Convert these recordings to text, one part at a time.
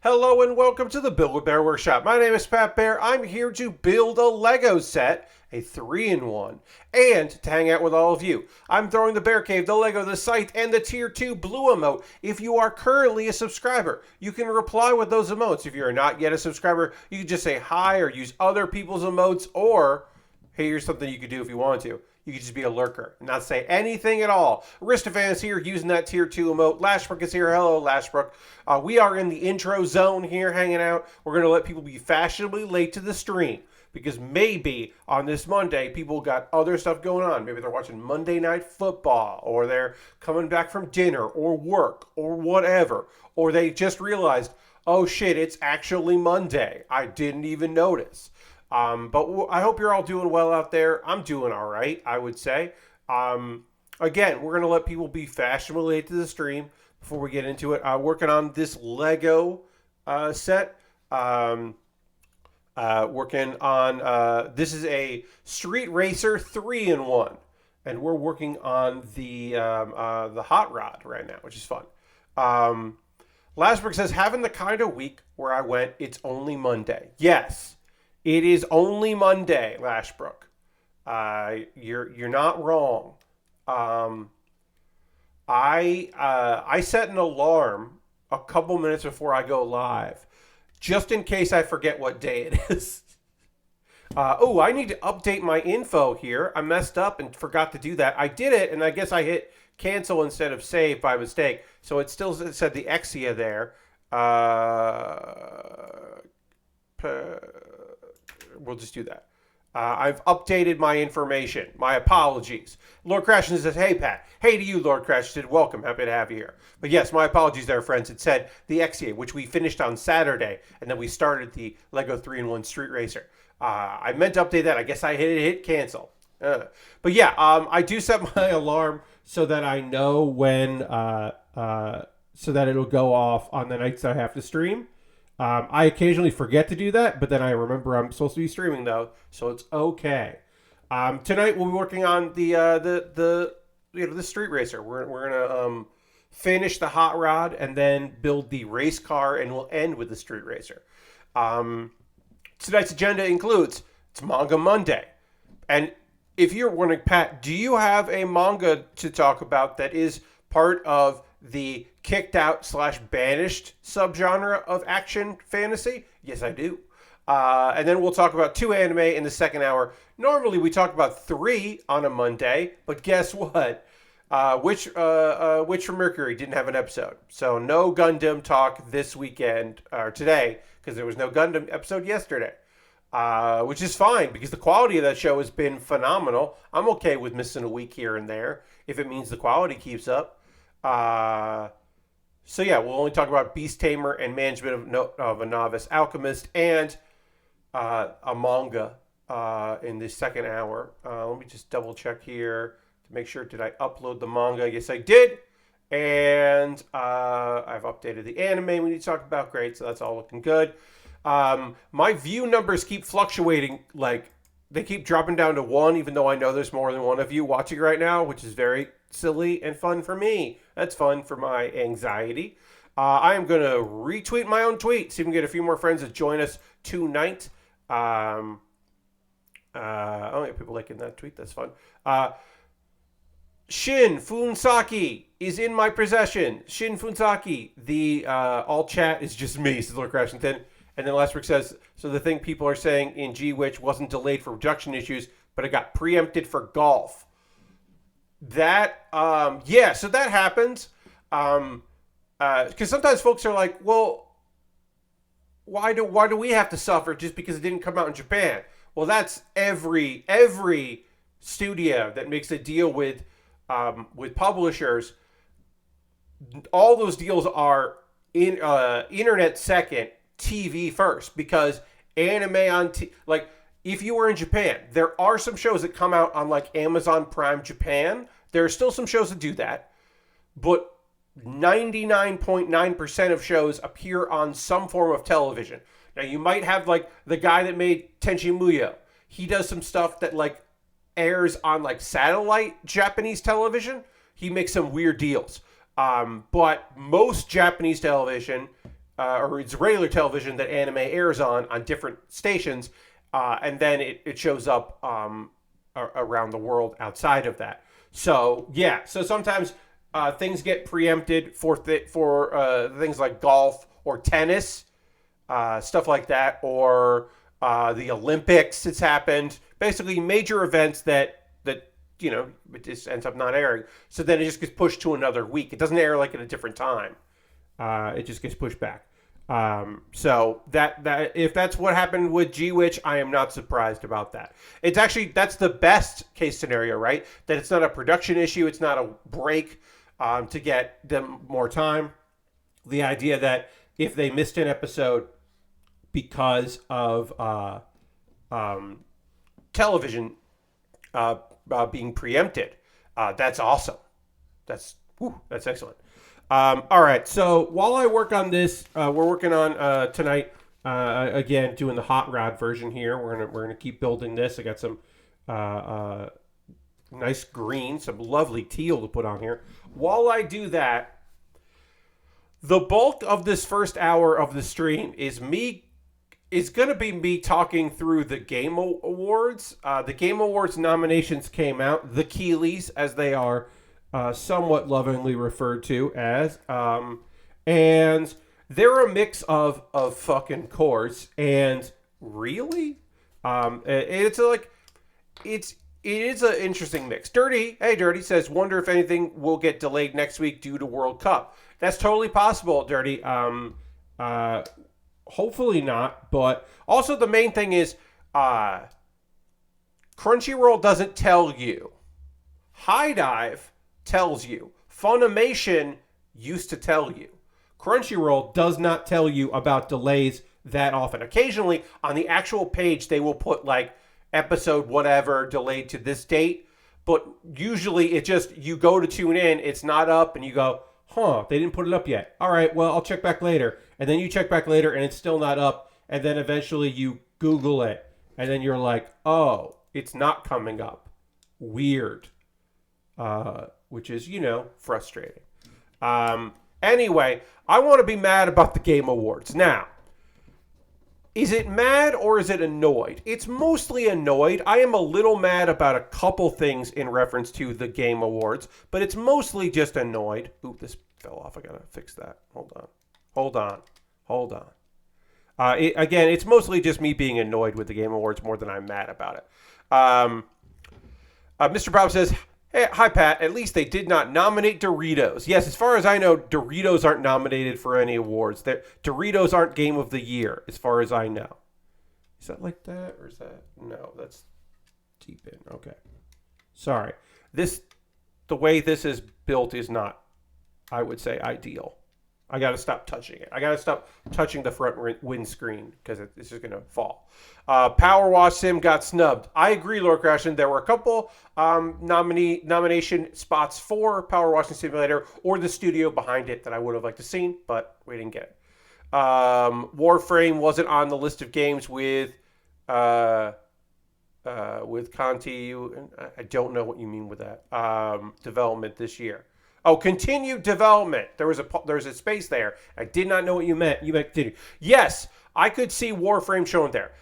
Hello and welcome to the Build with Bear Workshop. My name is Pat Bear. I'm here to build a Lego set, a 3-in-1, and to hang out with all of you. I'm throwing the Bear Cave, the Lego, the Scythe, and the Tier 2 Blue emote. If you are currently a subscriber, you can reply with those emotes. If you are not yet a subscriber, you can just say hi or use other people's emotes, or hey, here's something you could do if you want to. You could just be a lurker and not say anything at all. Aristophan is here using that tier 2 emote. Lashbrook is here. Hello, Lashbrook. We are in the intro zone here hanging out. We're going to let people be fashionably late to the stream because maybe on this Monday, people got other stuff going on. Maybe they're watching Monday Night Football, or they're coming back from dinner or work or whatever. Or they just realized, oh shit, it's actually Monday. I didn't even notice. But I hope you're all doing well out there. I'm doing all right, I would say. Again, we're going to let people be fashionably late to the stream before we get into it. Working on this Lego set. Working on, this is a Street Racer 3-in-1. And we're working on the Hot Rod right now, which is fun. Lasberg says, having the kind of week where I went, it's only Monday. Yes. It is only Monday, Lashbrook. You're not wrong. I set an alarm a couple minutes before I go live, just in case I forget what day it is. I need to update my info here. I messed up and forgot to do that. I did it, and I guess I hit cancel instead of save by mistake. So it still said the Exia there. We'll just do that. I've updated my information. My apologies. Lord Crashton says, hey, Pat. Hey to you, Lord Crashton. Welcome. Happy to have you here. But yes, my apologies there, friends. It said the Exia, which we finished on Saturday, and then we started the Lego 3-in-1 Street Racer. I meant to update that. I guess I hit cancel. But yeah, I do set my alarm so that I know when, so that it'll go off on the nights I have to stream. I occasionally forget to do that, but then I remember I'm supposed to be streaming though, so it's okay. Tonight we'll be working on the Street Racer. We're gonna finish the Hot Rod and then build the race car, and we'll end with the Street Racer. Tonight's agenda includes it's Manga Monday, and if you're wondering, Pat, do you have a manga to talk about that is part of the kicked out / banished subgenre of action fantasy? Yes, I do. And then we'll talk about 2 anime in the second hour. Normally we talk about 3 on a Monday, but guess what? Witch from Mercury didn't have an episode. So no Gundam talk this weekend, or today, because there was no Gundam episode yesterday. Which is fine, because the quality of that show has been phenomenal. I'm okay with missing a week here and there, if it means the quality keeps up. So yeah, we'll only talk about Beast Tamer and management of a novice alchemist, and a manga in the second hour. Let me just double check here to make sure. Did I upload the manga? Yes, I did. And I've updated the anime we need to talk about. Great, so that's all looking good. My view numbers keep fluctuating. Like, they keep dropping down to 1, even though I know there's more than one of you watching right now, which is very silly and fun for me. That's fun for my anxiety. I am going to retweet my own tweet, so you can get a few more friends to join us tonight. Oh, yeah, people liking that tweet. That's fun. Shin Funsaki is in my possession. Shin Funsaki. The all chat is just me, says Lord Crashington. And then Lastbrick says, so the thing people are saying in G-Witch wasn't delayed for production issues, but it got preempted for golf. That, yeah, so that happens. Because sometimes folks are like, well, why do we have to suffer just because it didn't come out in Japan? Well, that's every studio that makes a deal with publishers. All those deals are in internet second, TV first, because anime on like, if you were in Japan, there are some shows that come out on like Amazon Prime Japan. There are still some shows that do that, but 99.9% of shows appear on some form of television. Now, you might have like the guy that made Tenchi Muyo. He does some stuff that like airs on like satellite Japanese television. He makes some weird deals. But most Japanese television or it's regular television that anime airs on different stations, and then it shows up around the world outside of that. So yeah, so sometimes things get preempted for things like golf or tennis, stuff like that, or the Olympics. It's happened. Basically, major events that it just ends up not airing. So then it just gets pushed to another week. It doesn't air like at a different time. It just gets pushed back. So that if that's what happened with G Witch, I am not surprised about that. It's actually that's the best case scenario, right? That it's not a production issue, it's not a break to get them more time. The idea that if they missed an episode because of television being preempted, that's awesome. That's excellent. All right. So while I work on this, we're working on tonight. Again, doing the hot rod version here. We're gonna keep building this. I got some nice green, some lovely teal to put on here. While I do that, the bulk of this first hour of the stream is going to be me talking through the Game Awards. The Game Awards nominations came out, the Keeleys, as they are somewhat lovingly referred to as, and they're a mix of fucking course and really, it is an interesting mix. Dirty says, wonder if anything will get delayed next week due to World Cup. That's totally possible, Dirty. Hopefully not, but also the main thing is Crunchyroll doesn't tell you. High Dive tells you. Funimation used to tell you. Crunchyroll does not tell you about delays that often. Occasionally, on the actual page, they will put like episode whatever delayed to this date, but usually it just, you go to tune in, it's not up, and you go, they didn't put it up yet. All right, well, I'll check back later. And then you check back later, and it's still not up, and then eventually you Google it, and then you're like, oh, it's not coming up. Weird. Which is, frustrating. Anyway, I want to be mad about the Game Awards. Now, is it mad or is it annoyed? It's mostly annoyed. I am a little mad about a couple things in reference to the Game Awards, but it's mostly just annoyed. Oop, this fell off. I got to fix that. Hold on. Again, it's mostly just me being annoyed with the Game Awards more than I'm mad about it. Mr. Bob says, hey, hi, Pat. At least they did not nominate Doritos. Yes, as far as I know, Doritos aren't nominated for any awards. Doritos aren't Game of the Year, as far as I know. Is that like that, or is that... No, that's deep in. Okay. Sorry. The way this is built is not, I would say, ideal. I got to stop touching it. I got to stop touching the front windscreen because it's just going to fall. Power Wash Sim got snubbed. I agree, Lord Crashin. There were a couple nomination spots for Power Washing Simulator or the studio behind it that I would have liked to seen, but we didn't get it. Warframe wasn't on the list of games with Conti. I don't know what you mean with that. Development this year. Oh, continued development. There was a space there. I did not know what you meant. You meant continue. Yes, I could see Warframe shown there.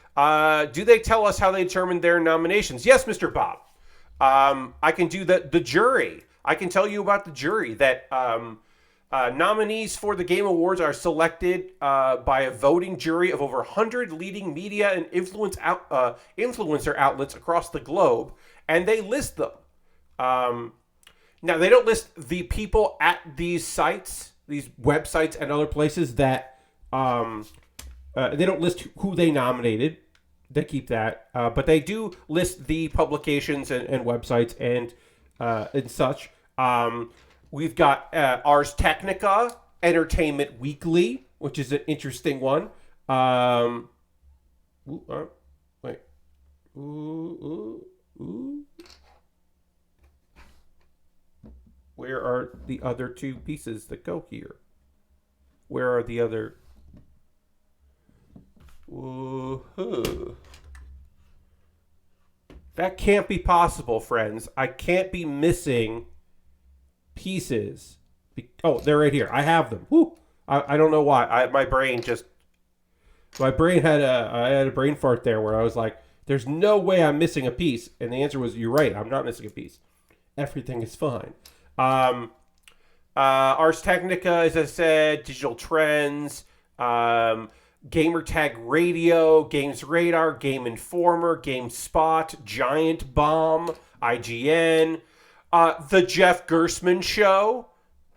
Do they tell us how they determined their nominations? Yes, Mr. Bob. I can do the jury. I can tell you about the jury that nominees for the Game Awards are selected by a voting jury of over 100 leading media and influencer outlets across the globe, and they list them. Now, they don't list the people at these sites, these websites and other places that they don't list who they nominated. They keep that. But they do list the publications and websites and such. We've got Ars Technica, Entertainment Weekly, which is an interesting one. Wait. Where are the other two pieces that go here? Where are the other... Woohoo. That can't be possible, friends. I can't be missing pieces. Oh, they're right here. I have them. Woo! I don't know why. My brain had I had a brain fart there where I was like, "There's no way I'm missing a piece," and the answer was, "You're right. I'm not missing a piece. Everything is fine." Um, Ars Technica, as I said, digital trends, Gamer Tag Radio, Games Radar, Game Informer, GameSpot, Giant Bomb, IGN, The Jeff Gersman Show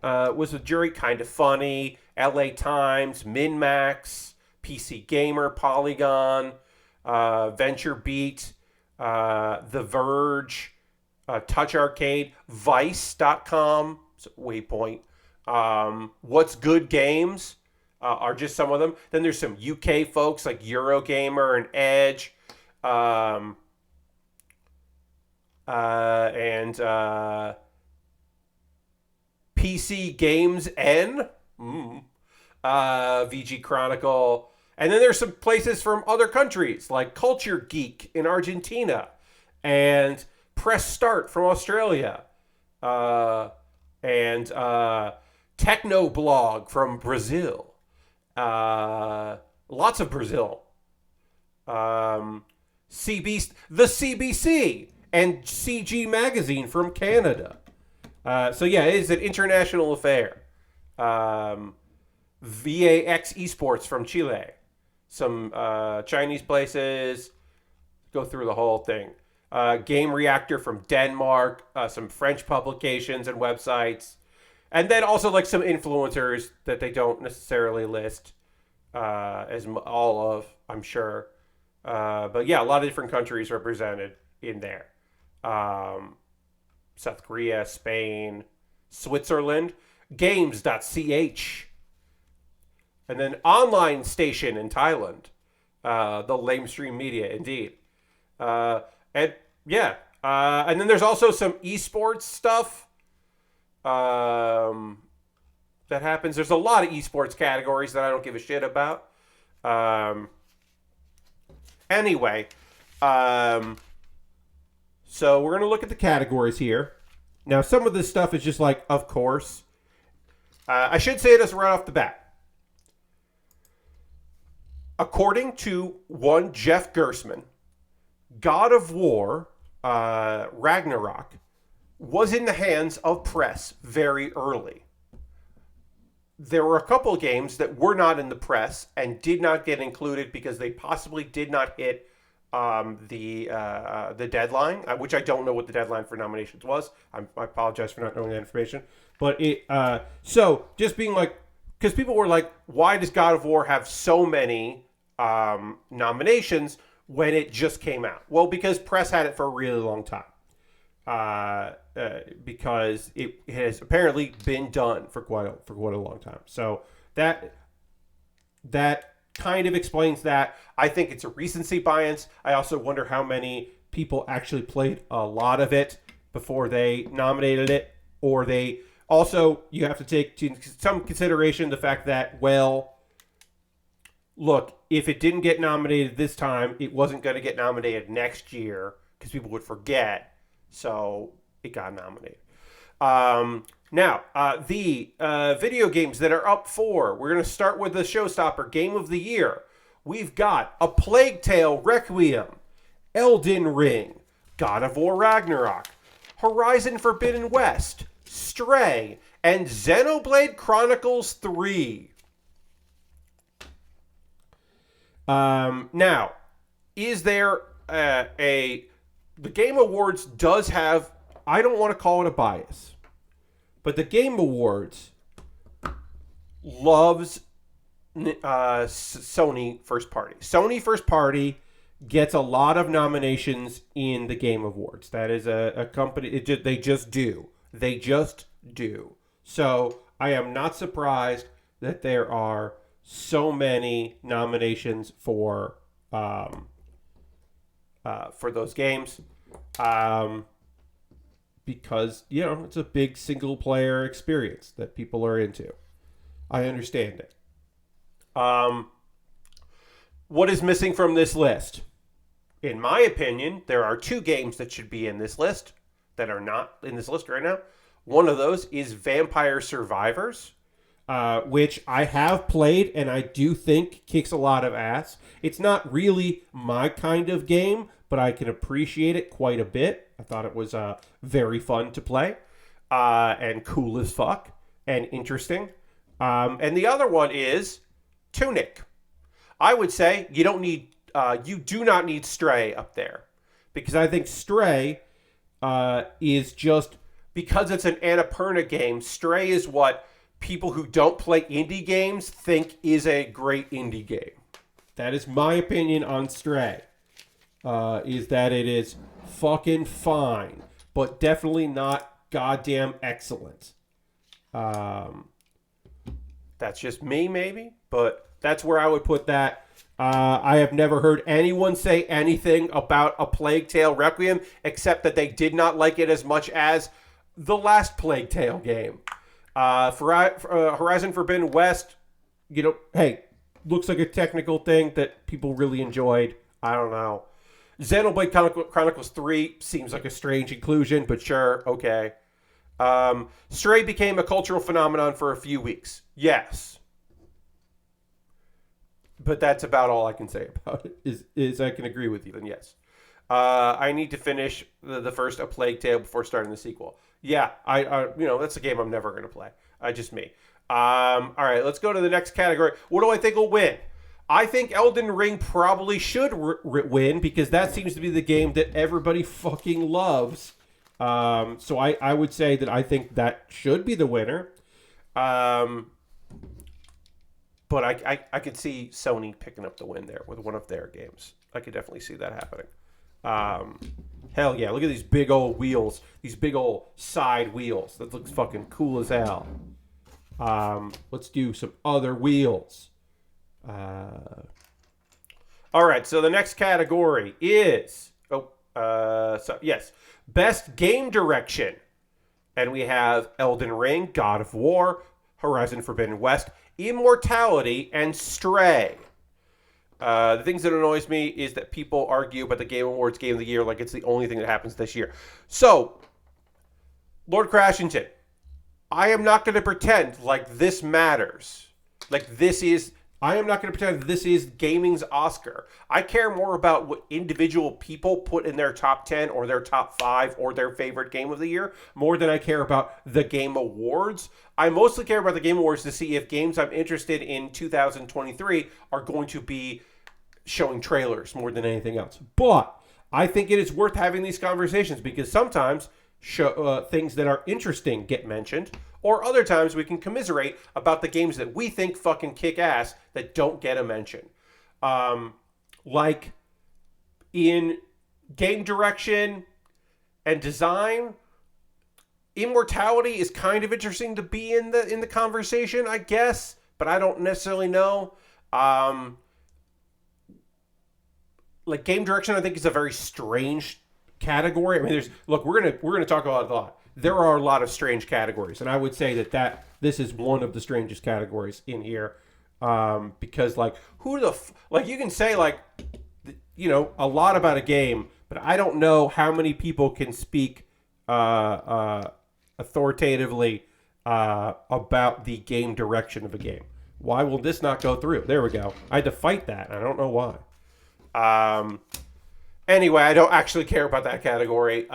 was a jury, kind of funny, LA Times, MinMax, PC Gamer, Polygon, Venture Beat, The Verge, Touch Arcade, Vice.com, Waypoint. What's Good Games are just some of them. Then there's some UK folks like Eurogamer and Edge. And PC Games N. VG Chronicle. And then there's some places from other countries like Culture Geek in Argentina and Press Start from Australia. And Technoblog from Brazil. Lots of Brazil. The CBC and CG Magazine from Canada. So yeah, it is an international affair. VAX Esports from Chile. Some Chinese places. Go through the whole thing. Game Reactor from Denmark. Some French publications and websites. And then also like some influencers that they don't necessarily list as all of, I'm sure. But yeah, a lot of different countries represented in there. South Korea, Spain, Switzerland, games.ch. And then online station in Thailand. The Lamestream Media, indeed. And yeah. And then there's also some esports stuff that happens. There's a lot of esports categories that I don't give a shit about. Anyway, so we're going to look at the categories here. Now, some of this stuff is just like, of course. I should say this right off the bat. According to one Jeff Gersman, God of War Ragnarok was in the hands of press very early. There were a couple of games that were not in the press and did not get included because they possibly did not hit the deadline, which I don't know what the deadline for nominations was. I apologize for not knowing that information. But so just being like, because people were like, why does God of War have so many nominations when it just came out? Well, because press had it for a really long time. Because it has apparently been done for quite a long time. So that kind of explains that. I think it's a recency bias. I also wonder how many people actually played a lot of it before they nominated it, or they also, you have to take to some consideration the fact that, well, look, if it didn't get nominated this time, it wasn't going to get nominated next year because people would forget. So it got nominated. Now, the video games that are up for, we're going to start with the showstopper game of the year. We've got A Plague Tale Requiem, Elden Ring, God of War Ragnarok, Horizon Forbidden West, Stray, and Xenoblade Chronicles 3. Now, is there the Game Awards does have, I don't want to call it a bias, but the Game Awards loves Sony first party. Sony first party gets a lot of nominations in the Game Awards. That is a company, they just do. They just do. So I am not surprised that there are so many nominations for those games. Because, it's a big single player experience that people are into. I understand it. What is missing from this list? In my opinion, there are two games that should be in this list that are not in this list right now. One of those is Vampire Survivors. which I have played and I do think kicks a lot of ass. It's not really my kind of game, but I can appreciate it quite a bit. I thought it was very fun to play and cool as fuck and interesting. And the other one is Tunic. I would say you do not need Stray up there, because I think Stray is just, because it's an Annapurna game. Stray is what people who don't play indie games think is a great indie game. That is my opinion on Stray. Is that it is fucking fine, but definitely not goddamn excellent. That's just me, maybe, but that's where I would put that. I have never heard anyone say anything about A Plague Tale Requiem except that they did not like it as much as the last Plague Tale game. Horizon Forbidden West, hey, looks like a technical thing that people really enjoyed. I don't know. Xenoblade Chronicles 3 seems like a strange inclusion, but sure, okay. Stray became a cultural phenomenon for a few weeks. Yes. But that's about all I can say about it, is I can agree with you, and yes. I need to finish the first A Plague Tale before starting the sequel. Yeah, I that's a game I'm never going to play. Just me. All right, let's go to the next category. What do I think will win? I think Elden Ring probably should win, because that seems to be the game that everybody fucking loves. So I would say that I think that should be the winner. But I could see Sony picking up the win there with one of their games. I could definitely see that happening. Hell yeah, look at these big old wheels. These big old side wheels. That looks fucking cool as hell. Let's do some other wheels. All right, so the next category is... Best Game Direction. And we have Elden Ring, God of War, Horizon Forbidden West, Immortality, and Stray. The things that annoys me is that people argue about the Game Awards Game of the Year like it's the only thing that happens this year. So, Lord Crashington, I am not going to pretend like this matters. I am not going to pretend that this is gaming's Oscar. I care more about what individual people put in their top 10 or their top 5 or their favorite game of the year, more than I care about the Game Awards. I mostly care about the Game Awards to see if games I'm interested in 2023 are going to be showing trailers more than anything else. But I think it is worth having these conversations, because sometimes things that are interesting get mentioned, or other times we can commiserate about the games that we think fucking kick ass that don't get a mention. Like in game direction and design, Immortality is kind of interesting to be in the conversation, I guess, but I don't necessarily know. Like game direction, I think is a very strange category. I mean, we're gonna talk about it a lot. There are a lot of strange categories, and I would say that this is one of the strangest categories in here, because you can say a lot about a game, but I don't know how many people can speak authoritatively about the game direction of a game. Why will this not go through? There we go. I had to fight that. I don't know why. Anyway, I don't actually care about that category.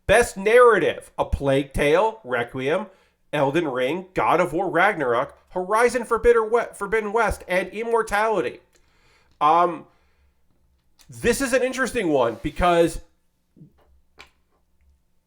Best Narrative: A Plague Tale, Requiem, Elden Ring, God of War Ragnarok, Horizon Forbidden West, and Immortality. This is an interesting one, because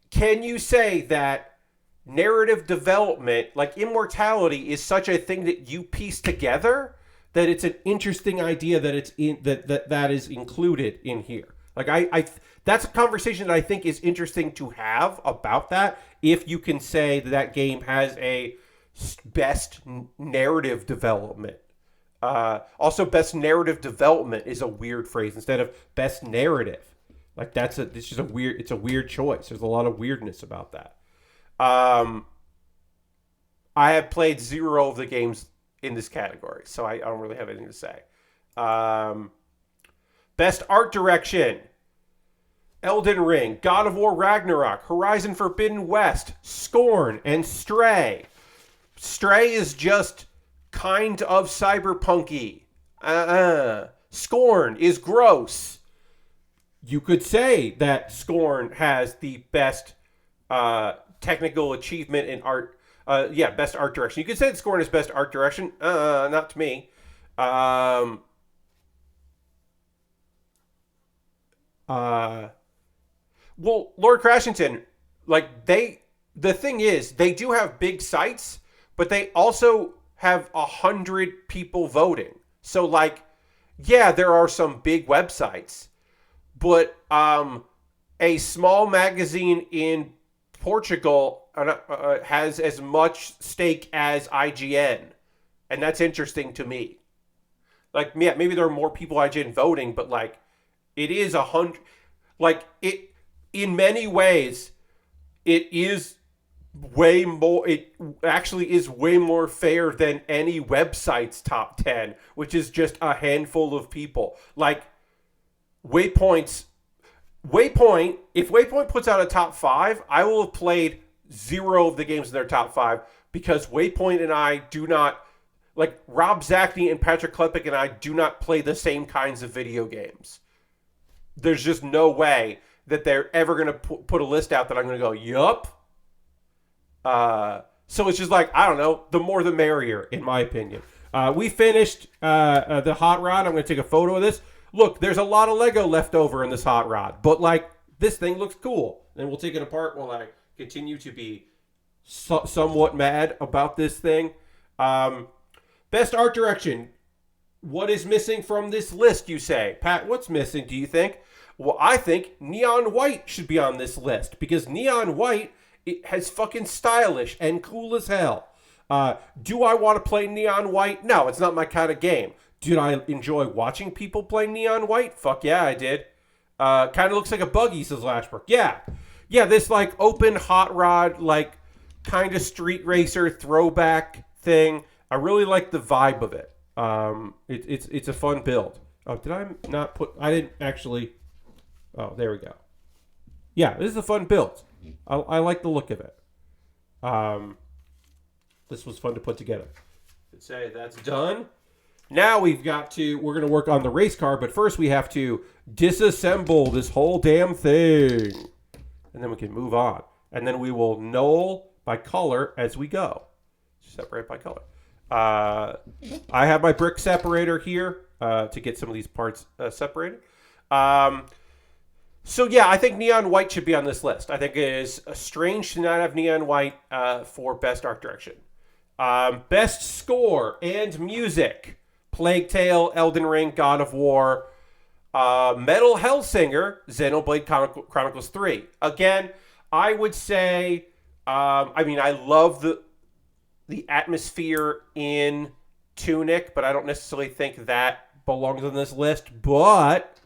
can you say that narrative development, like Immortality, is such a thing that you piece together that it's an interesting idea that it's in that is included in here? Like I that's a conversation that I think is interesting to have about that. If you can say that game has a best narrative development. Also, best narrative development is a weird phrase instead of best narrative. Like it's just it's a weird choice. There's a lot of weirdness about that. I have played 0 of the games in this category, so I don't really have anything to say. Best Art Direction: Elden Ring, God of War Ragnarok, Horizon Forbidden West, Scorn, and Stray. Stray is just kind of cyberpunky. Scorn is gross. You could say that Scorn has the best technical achievement in art. Best art direction. You could say that Scorn is best art direction. Not to me. Well, Lord Crashington, the thing is, they do have big sites, but they also have 100 people voting. So, yeah, there are some big websites, but a small magazine in Portugal has as much stake as IGN, and that's interesting to me. Maybe there are more people IGN voting, but it is 100. It in many ways, it is way more. It actually is way more fair than any website's top 10, which is just a handful of people. Waypoint. If Waypoint puts out a top 5, I will have played 0 of the games in their top 5 because Waypoint and I do not Rob Zachney and Patrick Klepek and I do not play the same kinds of video games. There's just no way that they're ever going to put a list out that I'm going to go, yup. So it's just I don't know, the more the merrier, in my opinion. We finished the hot rod. I'm going to take a photo of this. Look, there's a lot of Lego left over in this hot rod, but this thing looks cool. And we'll take it apart while I continue to be somewhat mad about this thing. Best art direction. What is missing from this list, you say? Pat, what's missing, do you think? Well, I think Neon White should be on this list because Neon White has fucking stylish and cool as hell. Do I want to play Neon White? No, it's not my kind of game. Did I enjoy watching people play Neon White? Fuck yeah, I did. Kind of looks like a buggy, says Lashbrook. Yeah. Yeah, this open hot rod, kind of street racer throwback thing. I really like the vibe of it. It's a fun build. Oh, did I not put... I didn't actually... Oh, there we go. Yeah, this is a fun build. I like the look of it. This was fun to put together. Let's say that's done. Now we're going to work on the race car, but first we have to disassemble this whole damn thing. And then we can move on. And then we will null by color as we go. Separate by color. I have my brick separator here to get some of these parts separated. So yeah, I think Neon White should be on this list. I think it is strange to not have Neon White for best art direction. Best score and music. Plague Tale, Elden Ring, God of War, Metal Hellsinger, Xenoblade Chronicles 3. Again, I would say, I love the atmosphere in Tunic, but I don't necessarily think that belongs on this list. But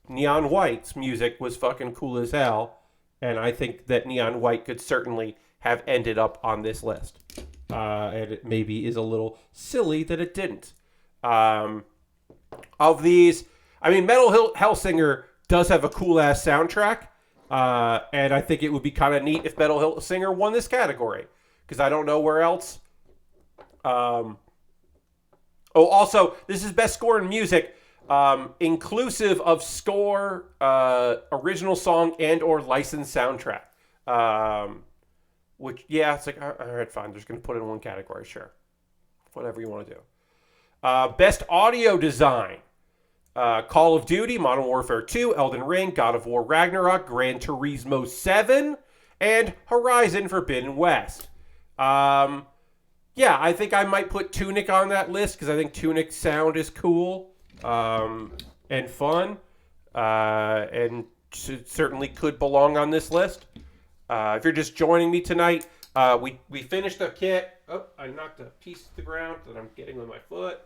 Neon White's music was fucking cool as hell, and I think that Neon White could certainly have ended up on this list. And it maybe is a little silly that it didn't. Of these, Metal Hellsinger does have a cool-ass soundtrack, and I think it would be kind of neat if Metal Hellsinger won this category, because I don't know where else. Also, this is best score in music, inclusive of score, original song, and or licensed soundtrack. Which, yeah, it's all right, fine. They're just going to put it in one category, sure. Whatever you want to do. Best audio design. Call of Duty, Modern Warfare 2, Elden Ring, God of War Ragnarok, Gran Turismo 7, and Horizon Forbidden West. Yeah, I think I might put Tunic on that list because I think Tunic's sound is cool and fun, and certainly could belong on this list. If you're just joining me tonight, we finished the kit. Oh, I knocked a piece to the ground that I'm getting with my foot.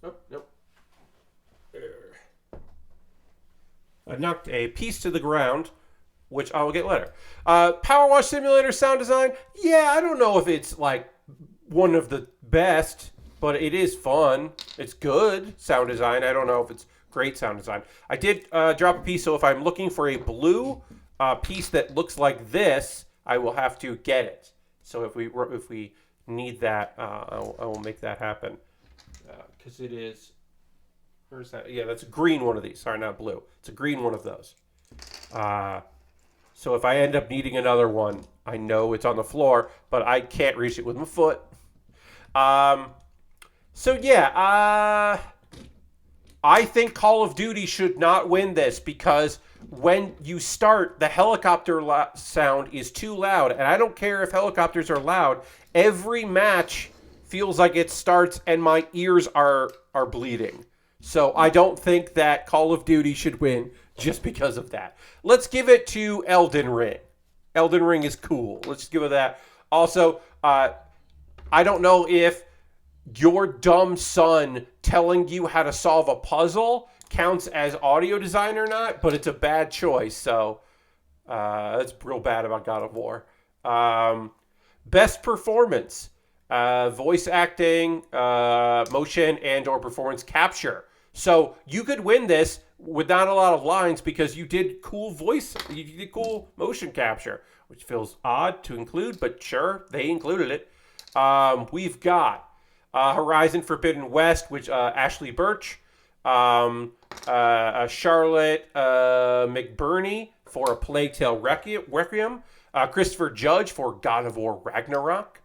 Oh, nope. I knocked a piece to the ground, which I will get later. Power Wash Simulator sound design. Yeah, I don't know if it's one of the best, but it is fun. It's good sound design. I don't know if it's great sound design. I did drop a piece, so if I'm looking for a blue piece that looks like this, I will have to get it. So if we need that, I will make that happen because it is. Where's that? Yeah, that's a green one of these. Sorry, not blue. It's a green one of those. So if I end up needing another one, I know it's on the floor, but I can't reach it with my foot. So yeah, I think Call of Duty should not win this because when you start, the helicopter sound is too loud, and I don't care if helicopters are loud. Every match feels like it starts, and my ears are bleeding. So I don't think that Call of Duty should win just because of that. Let's give it to Elden Ring. Elden Ring is cool. Let's give it that. Also, I don't know if your dumb son telling you how to solve a puzzle counts as audio design or not, but it's a bad choice. So that's real bad about God of War. Best performance, voice acting, motion, and or performance capture. So you could win this with not a lot of lines because you did cool you did cool motion capture, which feels odd to include, but sure, they included it. We've got Horizon Forbidden West, which Ashley Birch, Charlotte McBurney for A Plague Tale Requiem, Christopher Judge for God of War Ragnarok,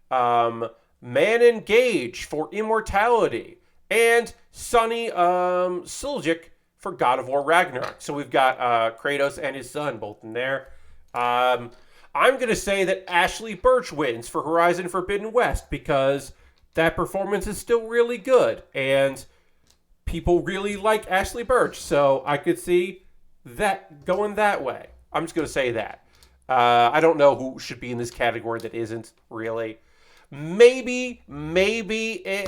Manon Gage for Immortality, and Sonny Suljic for God of War Ragnarok. So we've got Kratos and his son both in there. I'm going to say that Ashley Birch wins for Horizon Forbidden West because that performance is still really good, and people really like Ashley Birch, so I could see that going that way. I'm just going to say that. I don't know who should be in this category that isn't, really. Maybe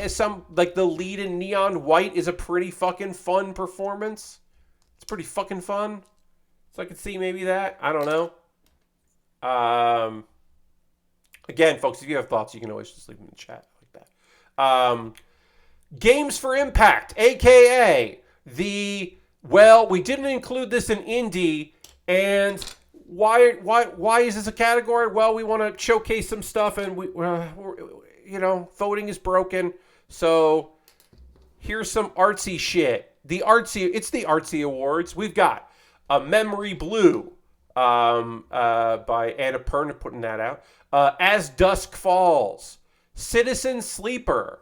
some, like the lead in Neon White is a pretty fucking fun performance. It's pretty fucking fun. So I could see maybe that. I don't know. Again, folks, if you have thoughts, you can always just leave them in the chat like that. Games for Impact, aka we didn't include this in indie, and why is this a category? Well, we want to showcase some stuff, and voting is broken, so here's some artsy shit. It's the artsy awards. We've got A Memory Blue by Anna Perna putting that out. As Dusk Falls, Citizen Sleeper,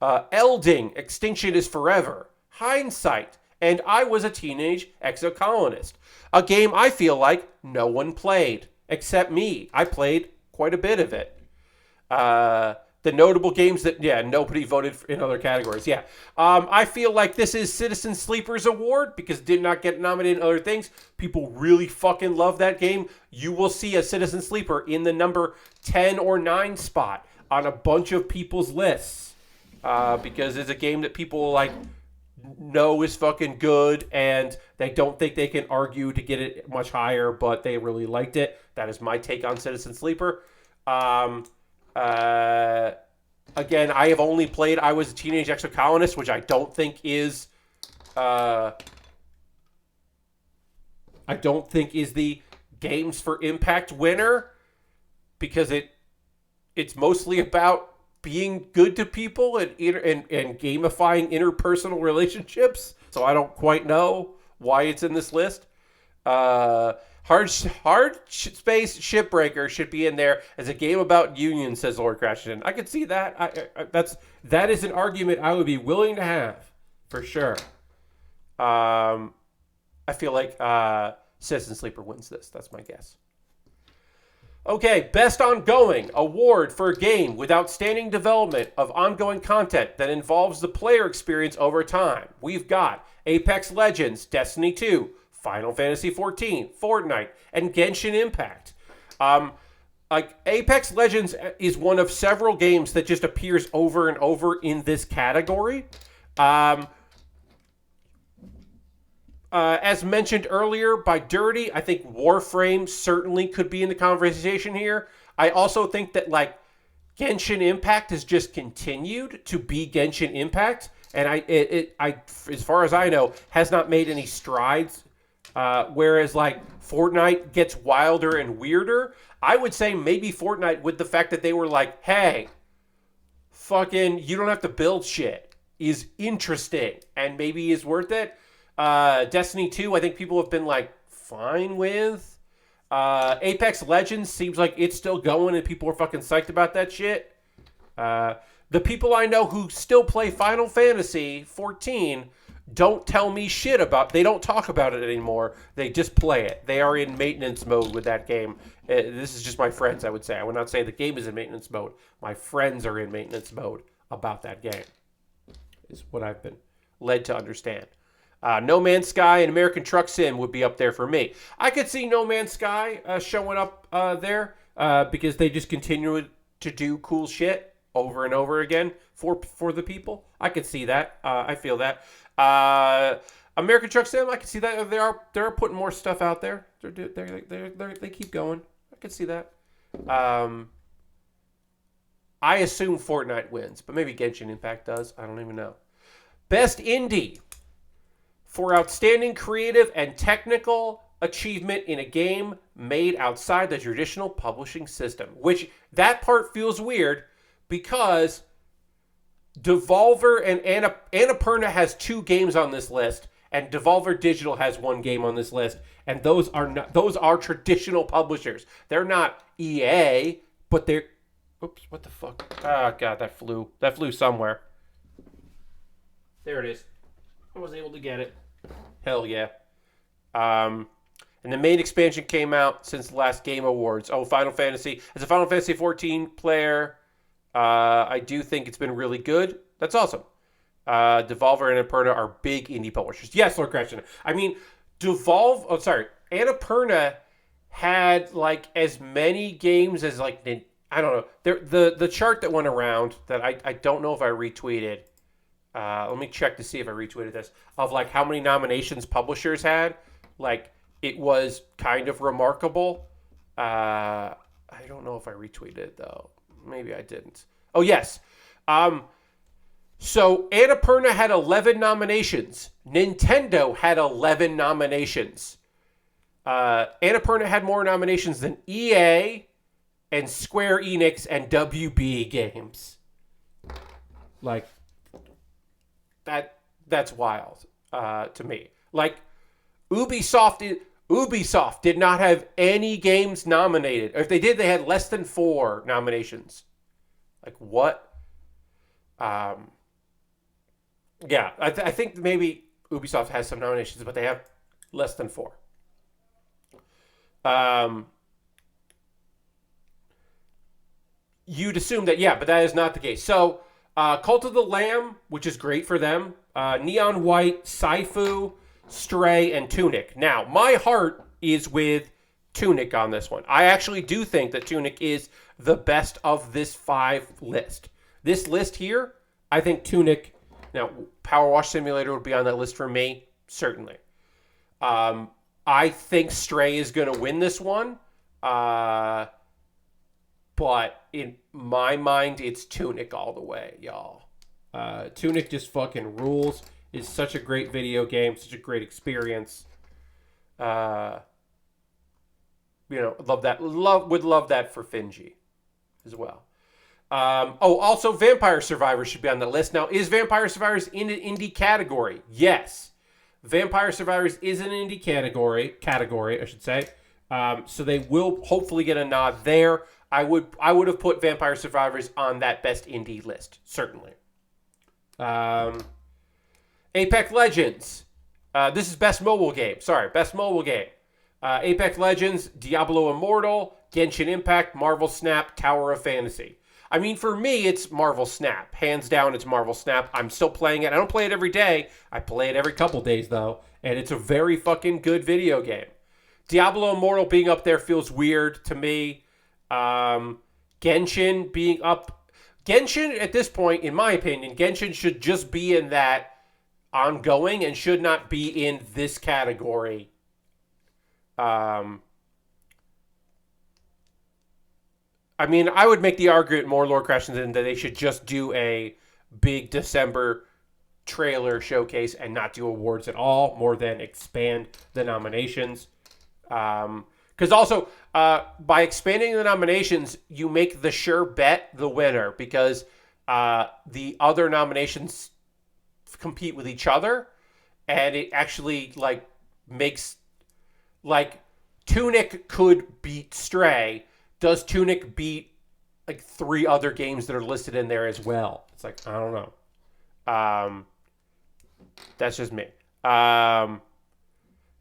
Elding, Extinction is Forever, Hindsight, and I Was a Teenage Exocolonist. A game I feel like no one played, except me. I played quite a bit of it. The notable games that, nobody voted for in other categories. I feel like this is Citizen Sleeper's award because it did not get nominated in other things. People really fucking love that game. You will see a Citizen Sleeper in the number 10 or 9 spot on a bunch of people's lists because it's a game that people know is fucking good, and they don't think they can argue to get it much higher, but they really liked it. That is my take on Citizen Sleeper. Again, I have only played I Was a Teenage Exocolonist, which I don't think is the Games for Impact winner, because it's mostly about being good to people and gamifying interpersonal relationships. So I don't quite know why it's in this list. Hard Space Shipbreaker should be in there as a game about unions, says Lord Crashington. I could see that. That is an argument I would be willing to have for sure. I feel like Citizen Sleeper wins this. That's my guess. Okay, Best Ongoing award for a game with outstanding development of ongoing content that involves the player experience over time. We've got Apex Legends, Destiny 2, Final Fantasy XIV, Fortnite, and Genshin Impact. Apex Legends is one of several games that just appears over and over in this category. As mentioned earlier by Dirty, I think Warframe certainly could be in the conversation here. I also think that Genshin Impact has just continued to be Genshin Impact, and I as far as I know, has not made any strides. Whereas Fortnite gets wilder and weirder. I would say maybe Fortnite, with the fact that they were like, hey, fucking, you don't have to build shit, is interesting and maybe is worth it. Destiny 2, I think people have been like fine with. Apex Legends seems like it's still going and people are fucking psyched about that shit. The people I know who still play Final Fantasy 14 don't tell me shit about. They don't talk about it anymore. They just play it. They are in maintenance mode with that game. This is just my friends, I would say. I would not say the game is in maintenance mode. My friends are in maintenance mode about that game. Is what I've been led to understand. No Man's Sky and American Truck Sim would be up there for me. I could see No Man's Sky showing up there because they just continue to do cool shit over and over again for the people. I could see that. I feel that. American Truck Sim, I can see that they're putting more stuff out there. They keep going. I can see that. I assume Fortnite wins, but maybe Genshin Impact does. I don't even know. Best Indie for outstanding creative and technical achievement in a game made outside the traditional publishing system. Which, that part feels weird because Devolver and Annapurna has 2 games on this list, and Devolver Digital has 1 game on this list, and those are traditional publishers. They're not EA, but they're... Oops, what the fuck? Oh, God, that flew somewhere. There it is. I was able to get it. Hell yeah. And the main expansion came out since the last Game Awards. Oh, Final Fantasy. As a Final Fantasy 14 player, I do think it's been really good. That's awesome. Devolver and Annapurna are big indie publishers. Yes, Lord Christian. I mean, Annapurna had like as many games as like, I don't know. The chart that went around that I don't know if I retweeted. Let me check to see if I retweeted this, of like how many nominations publishers had. Like, it was kind of remarkable. I don't know if I retweeted it though. Maybe I didn't. Oh yes. So Annapurna had 11 nominations. Nintendo had 11 nominations. Annapurna had more nominations than EA and Square Enix and WB Games. Like, that's wild to me. Like, Ubisoft did not have any games nominated. Or if they did, they had less than 4 nominations. Like, what? Yeah, I think maybe Ubisoft has some nominations, but they have less than 4. You'd assume that, yeah, but that is not the case. So, Cult of the Lamb, which is great for them. Neon White, Saifu, Stray, and Tunic. Now, my heart is with Tunic on this one. I actually do think that Tunic is the best of this 5 list. This list here, I think Tunic... Now, Power Wash Simulator would be on that list for me, certainly. I think Stray is going to win this one. But in my mind, it's Tunic all the way, y'all. Tunic just fucking rules. It's such a great video game, such a great experience. Love that. Would love that for Finji as well. Also Vampire Survivors should be on the list. Now, is Vampire Survivors in an indie category? Yes. Vampire Survivors is an indie category, I should say. So they will hopefully get a nod there. I would have put Vampire Survivors on that best indie list, certainly. Apex Legends. This is best mobile game. Sorry, best mobile game. Apex Legends, Diablo Immortal, Genshin Impact, Marvel Snap, Tower of Fantasy. I mean, for me, it's Marvel Snap. Hands down, it's Marvel Snap. I'm still playing it. I don't play it every day. I play it every couple days, though. And it's a very fucking good video game. Diablo Immortal being up there feels weird to me. Genshin being up... Genshin, at this point, in my opinion, Genshin should just be in that ongoing and should not be in this category. I mean, I would make the argument more, Lord Crashington, that they should just do a big December trailer showcase and not do awards at all, more than expand the nominations. Because also, by expanding the nominations, you make the sure bet the winner because the other nominations compete with each other, and it actually like makes like Tunic could beat Stray. Does Tunic beat like 3 other games that are listed in there as well? It's like I don't know. That's just me.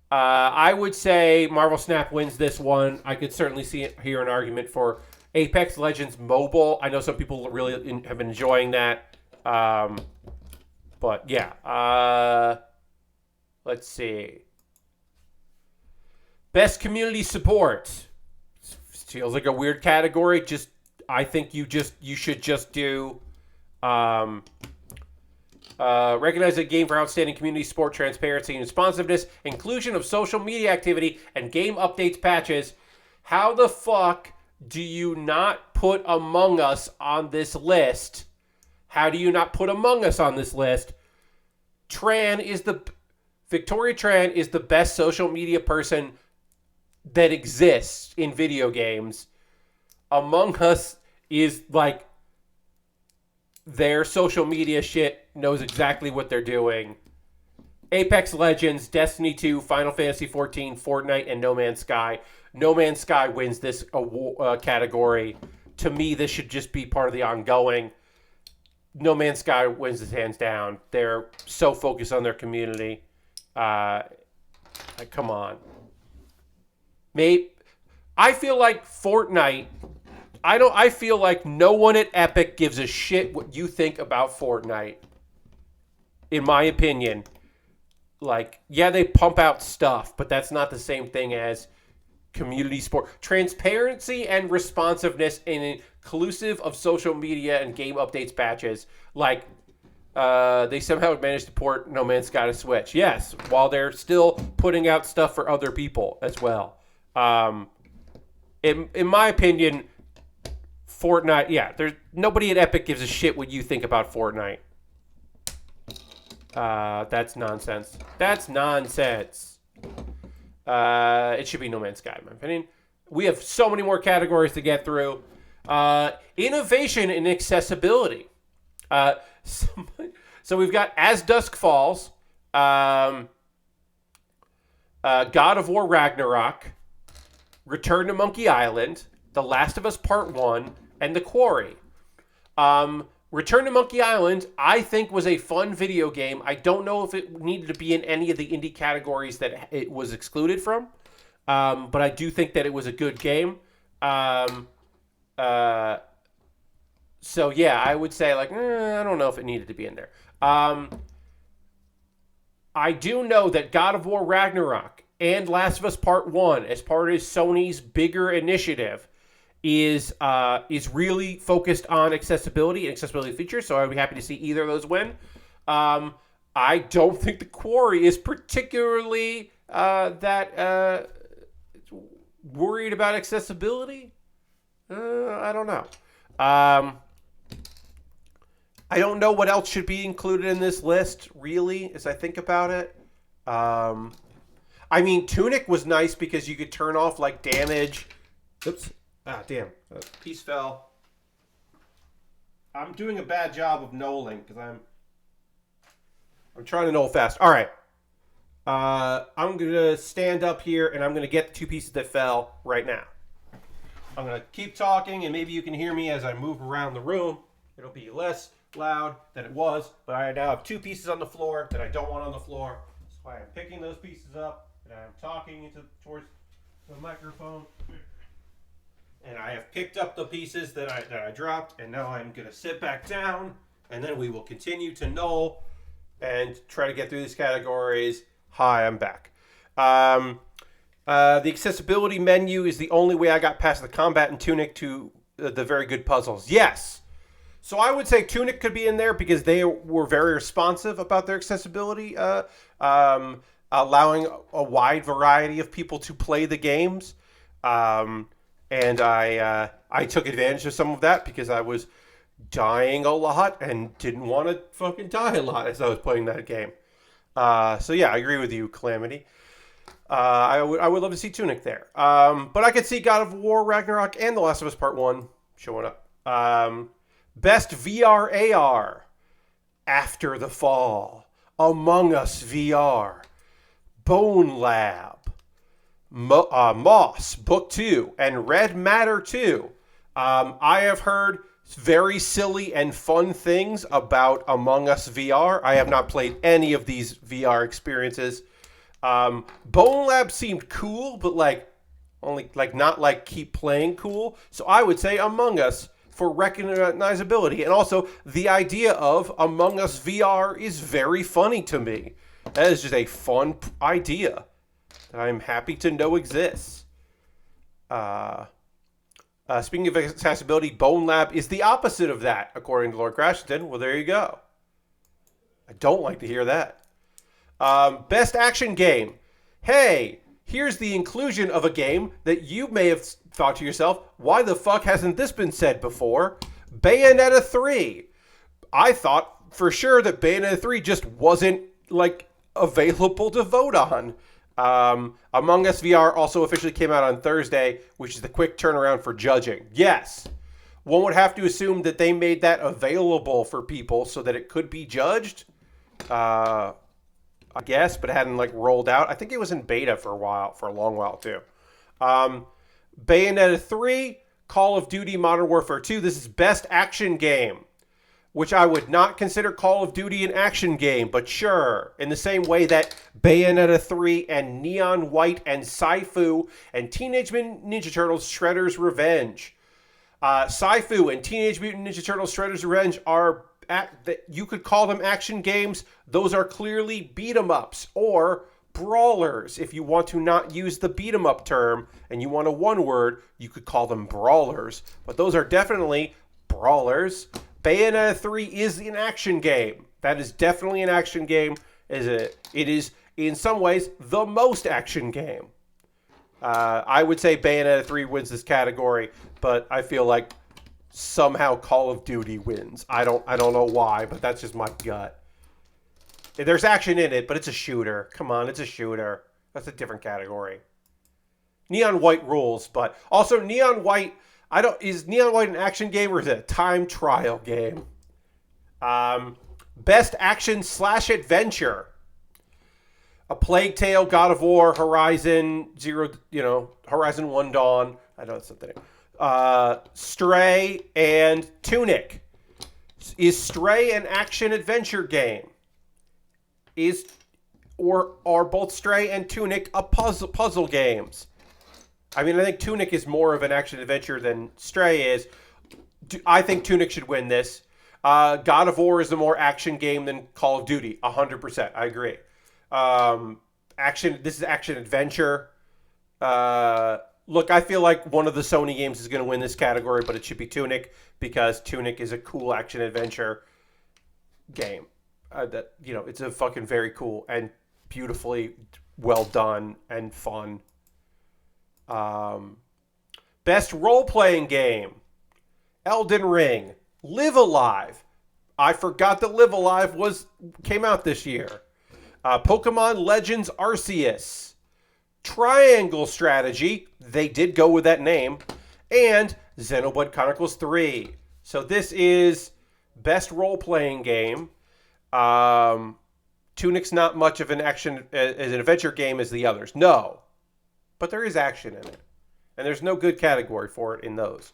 I would say Marvel Snap wins this one. I could certainly hear an argument for Apex Legends Mobile. I know some people really have been enjoying that. But yeah. Let's see. Best community support. Feels like a weird category. I think you should just do recognize a game for outstanding community support, transparency, and responsiveness, inclusion of social media activity, and game updates patches. How the fuck do you not put Among Us on this list? How do you not put Among Us on this list? Victoria Tran is the best social media person that exists in video games. Among Us is like their social media shit knows exactly what they're doing. Apex Legends, Destiny 2, Final Fantasy 14, Fortnite, and No Man's Sky. No Man's Sky wins this category. To me, this should just be part of the ongoing. No Man's Sky wins this hands down. They're so focused on their community. Come on. I feel like Fortnite. I feel like no one at Epic gives a shit what you think about Fortnite. In my opinion. Like, yeah, they pump out stuff, but that's not the same thing as community support. Transparency and responsiveness and inclusive of social media and game updates patches. Like, they somehow managed to port No Man's Sky to Switch. Yes, while they're still putting out stuff for other people as well. In my opinion, Fortnite, yeah, there's nobody at Epic gives a shit what you think about Fortnite. That's nonsense. That's nonsense. It should be No Man's Sky, in my opinion. We have so many more categories to get through. Innovation and accessibility. So we've got As Dusk Falls, God of War Ragnarok, Return to Monkey Island, The Last of Us Part 1, and The Quarry. Return to Monkey Island, I think, was a fun video game. I don't know if it needed to be in any of the indie categories that it was excluded from, but I do think that it was a good game. So, yeah, I would say, like, I don't know if it needed to be in there. I do know that God of War Ragnarok and Last of Us Part 1, as part of Sony's bigger initiative, is really focused on accessibility and accessibility features, so I'd be happy to see either of those win. I don't think The Quarry is particularly worried about accessibility. I don't know. I don't know what else should be included in this list, really, as I think about it. I mean, Tunic was nice because you could turn off, like, damage. Oops. Ah, damn. A piece fell. I'm doing a bad job of knolling because I'm trying to knoll fast. All right. I'm going to stand up here and I'm going to get the 2 pieces that fell right now. I'm going to keep talking and maybe you can hear me as I move around the room. It'll be less loud than it was, but I now have 2 pieces on the floor that I don't want on the floor. That's why I'm picking those pieces up and I'm talking towards the microphone. And I have picked up the pieces that I dropped, and now I'm going to sit back down, and then we will continue to knoll and try to get through these categories. Hi, I'm back. The accessibility menu is the only way I got past the combat and Tunic to the very good puzzles. Yes. So I would say Tunic could be in there because they were very responsive about their accessibility, allowing a wide variety of people to play the games. And I took advantage of some of that because I was dying a lot and didn't want to fucking die a lot as I was playing that game. So yeah, I agree with you, Calamity. I would love to see Tunic there. But I could see God of War, Ragnarok, and The Last of Us Part 1 showing up. Best VR AR. After the Fall. Among Us VR. Bone Lab. Moss, Book 2, and Red Matter 2. I have heard very silly and fun things about Among Us VR. I have not played any of these VR experiences. Bone Lab seemed cool, but only not keep playing cool. So I would say Among Us for recognizability, and also the idea of Among Us VR is very funny to me. That is just a fun idea that I'm happy to know exists. Speaking of accessibility, Bone Lab is the opposite of that, according to Lord Crashington. Well, there you go. I don't like to hear that. Best action game. Hey, here's the inclusion of a game that you may have thought to yourself, why the fuck hasn't this been said before? Bayonetta 3. I thought for sure that Bayonetta 3 just wasn't available to vote on. Among Us VR also officially came out on Thursday, which is the quick turnaround for judging. Yes, one would have to assume that they made that available for people so that it could be judged. I guess, but it hadn't rolled out. I think it was in beta for a long while too. Bayonetta 3, Call of Duty Modern Warfare 2. This is best action game, which I would not consider Call of Duty an action game, but sure. In the same way that Bayonetta 3 and Neon White and Saifu and Teenage Mutant Ninja Turtles Shredder's Revenge. Saifu and Teenage Mutant Ninja Turtles Shredder's Revenge are, you could call them action games. Those are clearly beat-em-ups or brawlers. If you want to not use the beat-em-up term and you want a one word, you could call them brawlers. But those are definitely brawlers. Bayonetta 3 is an action game. That is definitely an action game. It is, in some ways, the most action game. I would say Bayonetta 3 wins this category, but I feel like somehow Call of Duty wins. I don't know why, but that's just my gut. There's action in it, but it's a shooter. Come on, it's a shooter. That's a different category. Neon White rules, but also Neon White... is Neon White an action game or is it a time trial game? Best action / adventure. A Plague Tale, God of War, Horizon Horizon 1 Dawn. I know that's something. Stray and Tunic. Is Stray an action adventure game? Or are both Stray and Tunic a puzzle games? I mean, I think Tunic is more of an action adventure than Stray is. I think Tunic should win this. God of War is a more action game than Call of Duty. 100%. I agree. This is action adventure. Look, I feel like one of the Sony games is going to win this category, but it should be Tunic because Tunic is a cool action adventure game. It's a fucking very cool and beautifully well done and fun. Best role-playing game. Elden Ring. Live Alive. I forgot that Live Alive came out this year. Pokemon Legends Arceus. Triangle Strategy. They did go with that name. And Xenoblade Chronicles 3. So this is best role-playing game. Tunic's not much of an action as an adventure game as the others. No. But there is action in it. And there's no good category for it in those.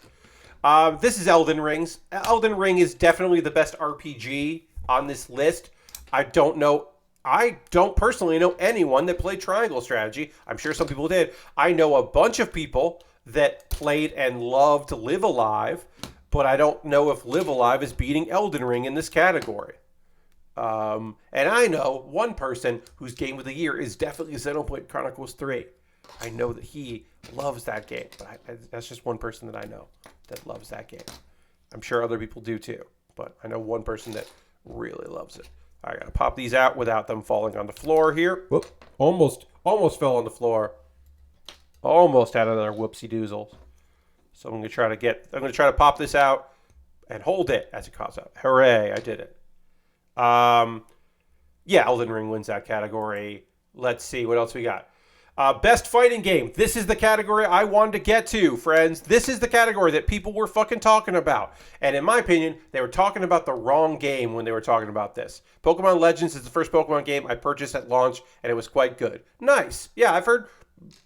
This is Elden Ring's. Elden Ring is definitely the best RPG on this list. I don't personally know anyone that played Triangle Strategy. I'm sure some people did. I know a bunch of people that played and loved Live Alive, but I don't know if Live Alive is beating Elden Ring in this category. And I know one person whose game of the year is definitely Xenoblade Chronicles 3. I know that he loves that game, but that's just one person that I know that loves that game. I'm sure other people do too, but I know one person that really loves it. I gotta pop these out without them falling on the floor here. Whoop! Almost fell on the floor. Almost had another whoopsie doozle. So I'm gonna try to pop this out and hold it as it comes out. Hooray! I did it. Yeah, Elden Ring wins that category. Let's see what else we got. Best fighting game. This is the category I wanted to get to, friends. This is the category that people were fucking talking about. And in my opinion, they were talking about the wrong game when they were talking about this. Pokemon Legends is the first Pokemon game I purchased at launch, and it was quite good. Nice. Yeah, I've heard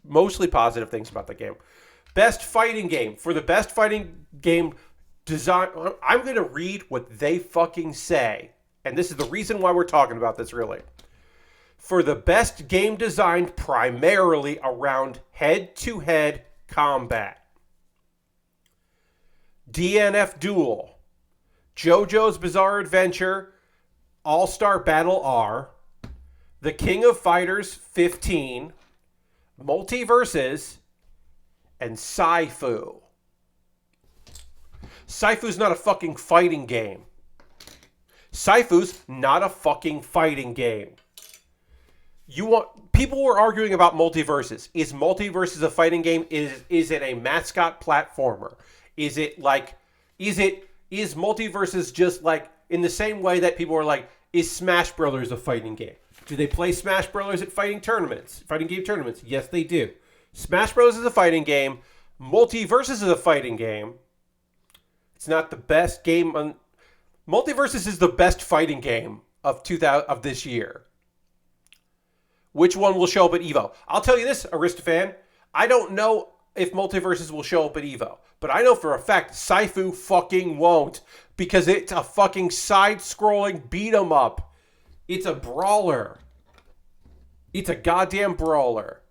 mostly positive things about the game. Best fighting game. For the best fighting game design, I'm going to read what they fucking say. And this is the reason why we're talking about this, really. For the best game designed primarily around head-to-head combat. DNF Duel, JoJo's Bizarre Adventure, All-Star Battle R, The King of Fighters 15, Multiverses, and Saifu. Saifu's not a fucking fighting game. Saifu's not a fucking fighting game. People were arguing about Multiverses. Is Multiverses a fighting game? Is it a mascot platformer? Is Multiverses just like in the same way that people are like, is Smash Brothers a fighting game? Do they play Smash Brothers at fighting game tournaments? Yes, they do. Smash Bros. Is a fighting game. Multiverses is a fighting game. It's not the best game. Multiverses is the best fighting game of this year. Which one will show up at EVO? I'll tell you this, Aristofan. I don't know if Multiverses will show up at EVO. But I know for a fact Saifu fucking won't. Because it's a fucking side-scrolling beat-em-up. It's a brawler. It's a goddamn brawler.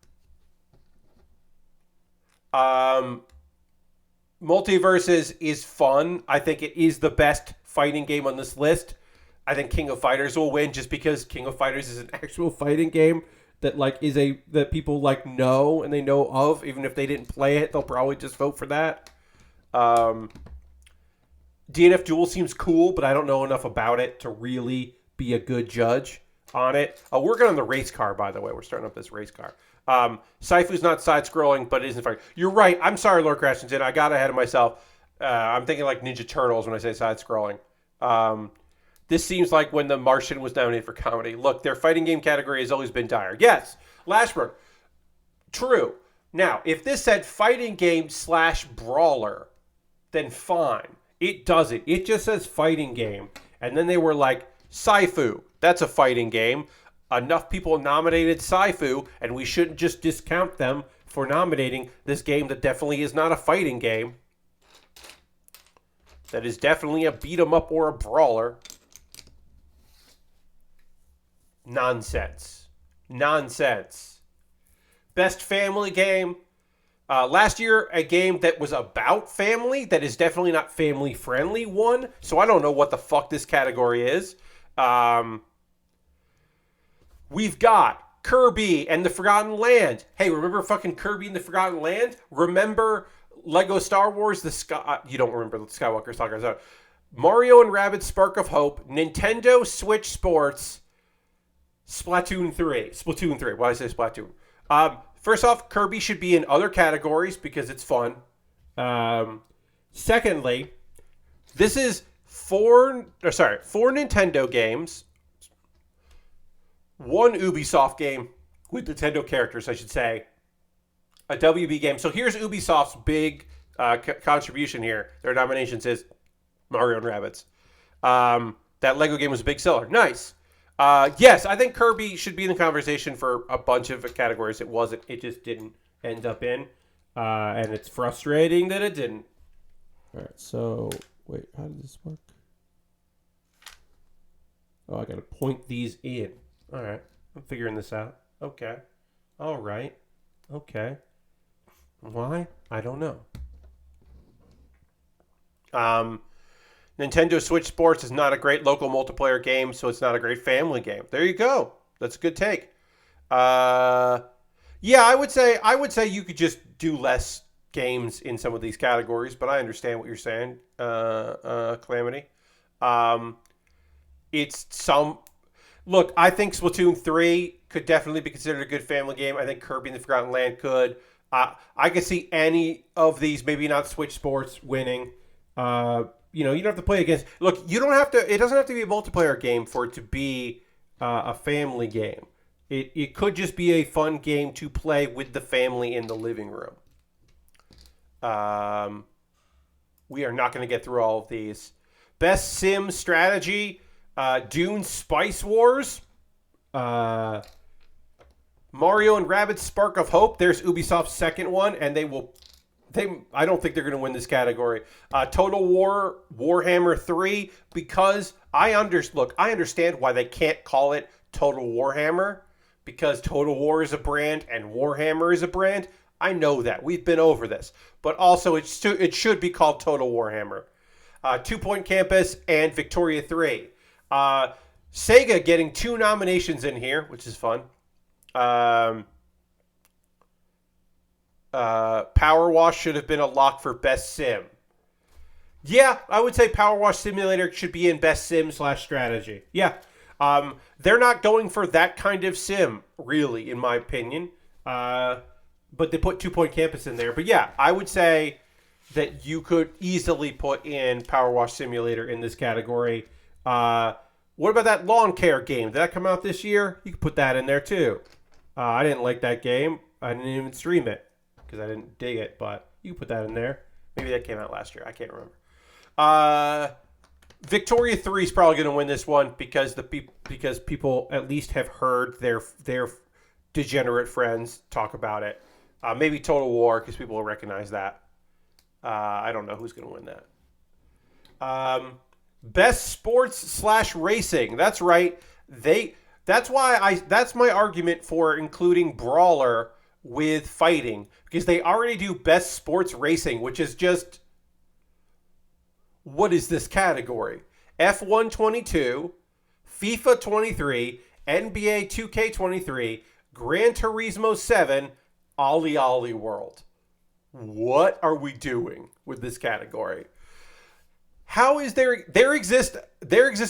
Multiverses is fun. I think it is the best fighting game on this list. I think King of Fighters will win just because King of Fighters is an actual fighting game that that people know and they know of. Even if they didn't play it, they'll probably just vote for that. DNF Duel seems cool, but I don't know enough about it to really be a good judge on it. We're working on the race car, by the way. We're starting up this race car. Saifu's not side-scrolling, but it isn't fighting. You're right. I'm sorry, Lord Crashington. I got ahead of myself. I'm thinking like Ninja Turtles when I say side-scrolling. This seems like when The Martian was nominated for comedy. Look, their fighting game category has always been dire. Yes, Lashburn. True. Now, if this said fighting game / brawler, then fine. It doesn't. It just says fighting game. And then they were like, Saifu, that's a fighting game. Enough people nominated Saifu, and we shouldn't just discount them for nominating this game that definitely is not a fighting game. That is definitely a beat-em-up or a brawler. Nonsense. Best family game. Last year, a game that was about family, that is definitely not family-friendly, won. So I don't know what the fuck this category is. We've got Kirby and the Forgotten Land. Hey, remember fucking Kirby and the Forgotten Land? Remember Lego Star Wars? You don't remember the Skywalker Saga. So Mario and Rabbids Spark of Hope, Nintendo Switch Sports, Splatoon 3. Why did I say Splatoon? First off, Kirby should be in other categories because it's fun. Secondly, this is four Nintendo games, one Ubisoft game with Nintendo characters, I should say, a WB game. So here's Ubisoft's big contribution here. Their nominations is Mario and Rabbids. That Lego game was a big seller. Nice. Yes, I think Kirby should be in the conversation for a bunch of categories. It wasn't. It just didn't end up in. And it's frustrating that it didn't. All right, so wait, how did this work? Oh, I got to point these in. All right, I'm figuring this out. Okay. All right. Okay. Why? I don't know. Nintendo Switch Sports is not a great local multiplayer game, so it's not a great family game. There you go. That's a good take. Yeah, I would say you could just do less games in some of these categories, but I understand what you're saying, Calamity. Look, I think Splatoon 3 could definitely be considered a good family game. I think Kirby and the Forgotten Land could. I could see any of these, maybe not Switch Sports, winning. You don't have to play against. Look, you don't have to. It doesn't have to be a multiplayer game for it to be a family game. It could just be a fun game to play with the family in the living room. We are not going to get through all of these. Best sim strategy, Dune Spice Wars, Mario and Rabbids Spark of Hope. There's Ubisoft's second one, and I don't think they're going to win this category. Total War Warhammer 3, because I understand why they can't call it Total Warhammer, because Total War is a brand and Warhammer is a brand. I know that. We've been over this. But also, it should be called Total Warhammer. 2 Point Campus and Victoria 3. Sega getting 2 nominations in here, which is fun. Power Wash should have been a lock for Best Sim. Yeah, I would say Power Wash Simulator should be in Best Sim / strategy. Yeah. They're not going for that kind of sim, really, in my opinion. But they put 2 Point Campus in there. But yeah, I would say that you could easily put in Power Wash Simulator in this category. What about that lawn care game? Did that come out this year? You could put that in there too. I didn't like that game. I didn't even stream it because I didn't dig it. But you can put that in there. Maybe that came out last year. I can't remember. Victoria 3 is probably going to win this one because people at least have heard their degenerate friends talk about it. Maybe Total War because people will recognize that. I don't know who's going to win that. Best sports / racing. That's right. That's my argument for including Brawler with fighting, because they already do best sports racing, which is just, what is this category? F1 22, FIFA 23, NBA 2K23, Gran Turismo 7, Ollie Ollie World. What are we doing with this category? How is there exists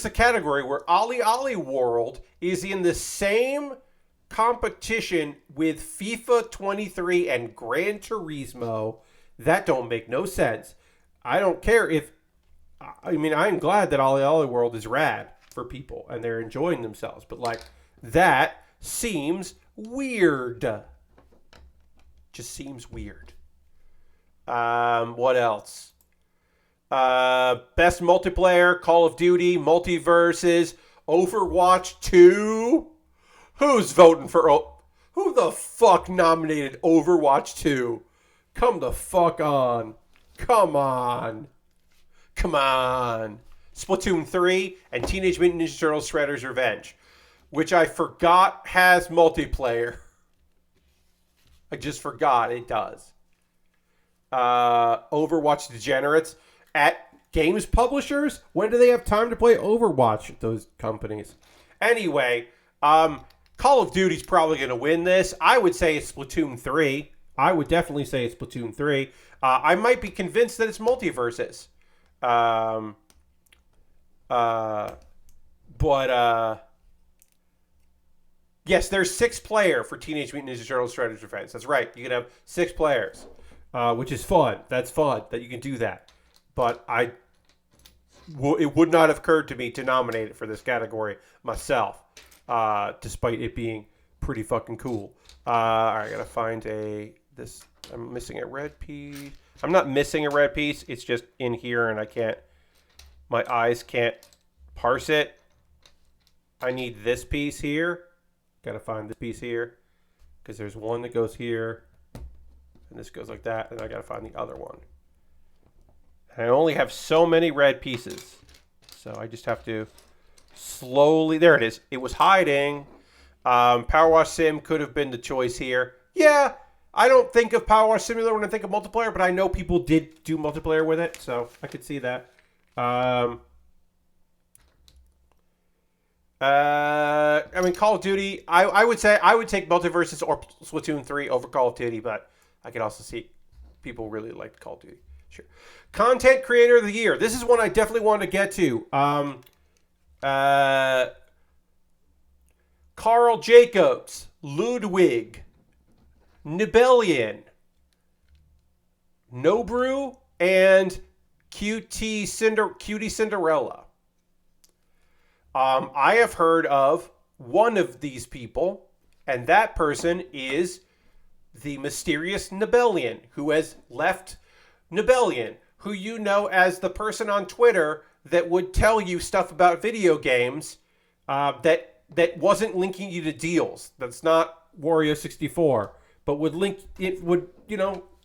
a category where Ollie Ollie World is in the same competition with FIFA 23 and Gran Turismo? That don't make no sense. I don't care if, I'm glad that Ollie Ollie World is rad for people and they're enjoying themselves, but that seems weird. Just seems weird. What else? Best multiplayer, Call of Duty, Multiverses, Overwatch 2. Who's voting for... Who the fuck nominated Overwatch 2? Come the fuck on. Come on. Splatoon 3 and Teenage Mutant Ninja Turtles Shredder's Revenge, which I forgot has multiplayer. I just forgot it does. Overwatch Degenerates at games publishers. When do they have time to play Overwatch, those companies? Anyway, Call of Duty's probably going to win this. I would say it's Splatoon 3. I would definitely say it's Splatoon 3. I might be convinced that it's Multiverses. Yes, there's 6 player for Teenage Mutant Ninja Turtles Shredder's Revenge. That's right. You can have 6 players, which is fun. That's fun that you can do that. But it would not have occurred to me to nominate it for this category myself, despite it being pretty fucking cool. All right, I gotta find this. I'm missing a red piece. I'm not missing a red piece. It's just in here, and I can't. My eyes can't parse it. I need this piece here. Gotta find this piece here, because there's one that goes here, and this goes like that, and I gotta find the other one. And I only have so many red pieces, so I just have to slowly. There it is. It was hiding. Power Wash Sim could have been the choice here. Yeah, I don't think of Power Wash Simulator when I think of multiplayer, but I know people did do multiplayer with it, so I could see that. Call of Duty. I would say I would take Multiverses or Splatoon 3 over Call of Duty, but I could also see people really liked Call of Duty. Sure. Content Creator of the Year. This is one I definitely want to get to. Carl Jacobs, Ludwig, Nibelian, Nobrew, and Cutie Cinderella. I have heard of one of these people. And that person is the mysterious Nibelian, who has left Nibelian, who you know as the person on Twitter that would tell you stuff about video games that wasn't linking you to deals. That's not Wario64, but would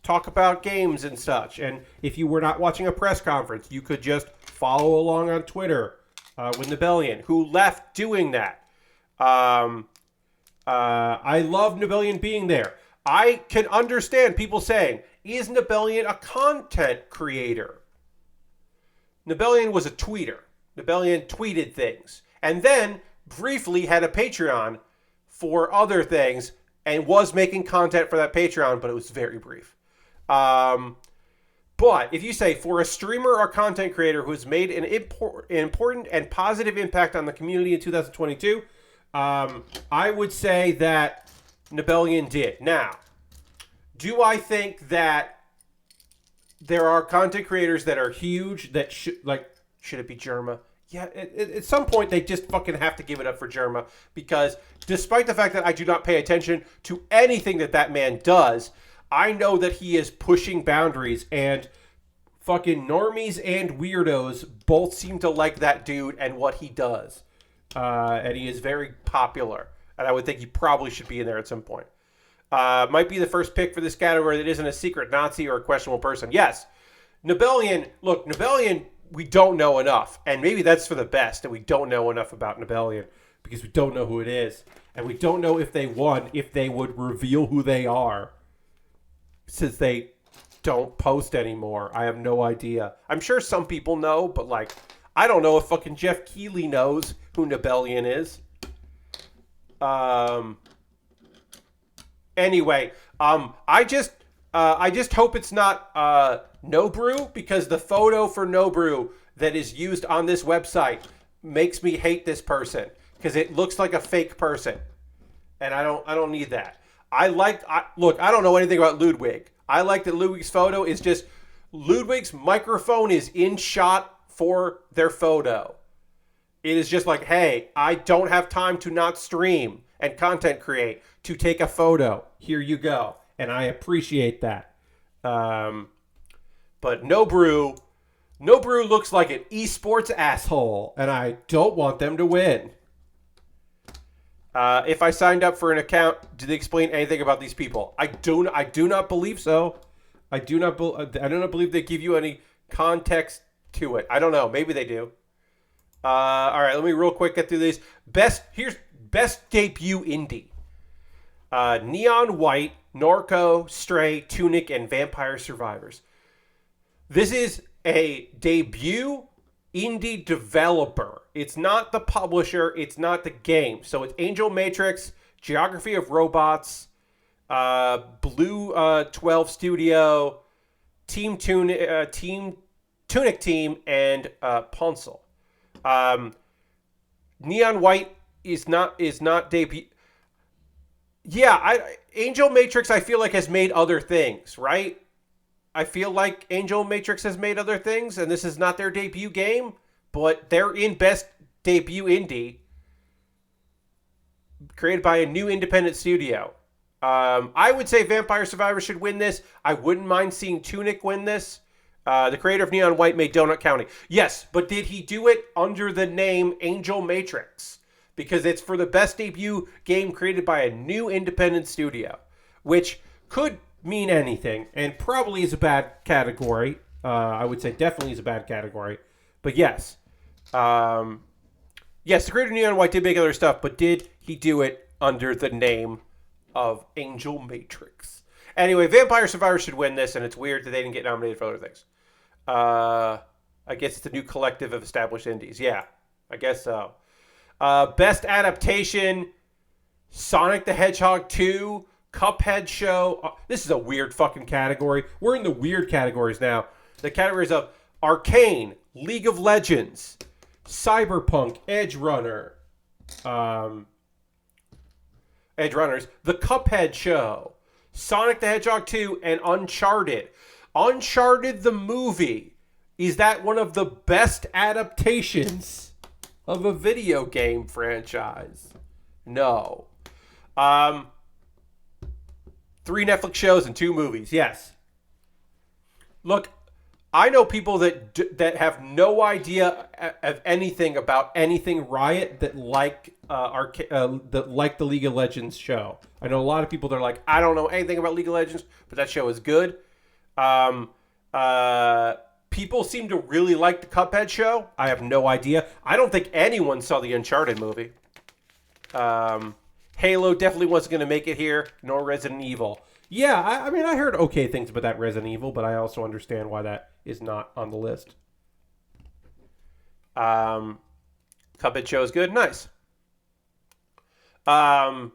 talk about games and such. And if you were not watching a press conference, you could just follow along on Twitter with Nibelian, who left doing that. I love Nibelian being there. I can understand people saying, is Nibelian a content creator? Nibelian was a tweeter. Nibelian tweeted things. And then briefly had a Patreon for other things and was making content for that Patreon, but it was very brief. But if you say, for a streamer or content creator who has made an important and positive impact on the community in 2022, I would say that Nibelian did. Now, do I think that there are content creators that are huge that should it be Germa? Yeah, at some point they just fucking have to give it up for Germa, because despite the fact that I do not pay attention to anything that man does, I know that he is pushing boundaries, and fucking normies and weirdos both seem to like that dude and what he does. And he is very popular, and I would think he probably should be in there at some point. Might be the first pick for this category that isn't a secret Nazi or a questionable person. Yes, Nibelian, we don't know enough, and maybe that's for the best that we don't know enough about Nibelian, because we don't know who it is, and we don't know if they won, if they would reveal who they are, since they don't post anymore. I have no idea. I'm sure some people know, but I don't know if fucking Jeff Keighley knows who Nibelian is. Anyway, I just hope it's not Nobrew, because the photo for Nobrew that is used on this website makes me hate this person, because it looks like a fake person, and I don't need that. Look, I don't know anything about Ludwig. I like that Ludwig's photo is just Ludwig's microphone is in shot for their photo. It is just like, hey, I don't have time to not stream and content create to take a photo. Here you go. And I appreciate that. But Nobrew looks like an esports asshole, and I don't want them to win. If I signed up for an account, do they explain anything about these people? I do not believe so. I do not believe they give you any context to it. I don't know. Maybe they do. All right, let me real quick get through these. Best debut indie. Neon White, Norco, Stray, Tunic, and Vampire Survivors. This is a debut indie developer. It's not the publisher. It's not the game. So it's Angel Matrix, Geography of Robots, Blue 12 Studio, Team Tunic Team, and Ponsel. Neon White is not debut. Yeah, Angel Matrix I feel like has made other things, right? I feel like Angel Matrix has made other things, and this is not their debut game, but they're in Best Debut Indie, created by a new independent studio. I would say Vampire Survivors should win this. I wouldn't mind seeing Tunic win this. The creator of Neon White made Donut County. Yes, but did he do it under the name Angel Matrix? Because it's for the best debut game created by a new independent studio, which could mean anything, and probably is a bad category. I would say definitely is a bad category. But yes. Yes, the creator of Neon White did make other stuff, but did he do it under the name of Angel Matrix? Anyway, Vampire Survivors should win this, and it's weird that they didn't get nominated for other things. I guess it's a new collective of established indies. Yeah, I guess so. Best Adaptation, Sonic the Hedgehog 2, Cuphead Show. This is a weird fucking category. We're in the weird categories now. The categories of Arcane, League of Legends, Cyberpunk, Edge Runners, The Cuphead Show, Sonic the Hedgehog 2, and Uncharted. Uncharted the movie. Is that one of the best adaptations of a video game franchise? No. Um, 3 Netflix shows and 2 movies. Yes. Look, I know people that have no idea of anything about anything Riot that like that like the League of Legends show. I know a lot of people that are like, I don't know anything about League of Legends, but that show is good. Um, People seem to really like the Cuphead show. I have no idea. I don't think anyone saw the Uncharted movie. Halo definitely wasn't going to make it here, nor Resident Evil. Yeah, I mean, I heard okay things about that Resident Evil, but I also understand why that is not on the list. Cuphead show is good. Nice. Cyberpunk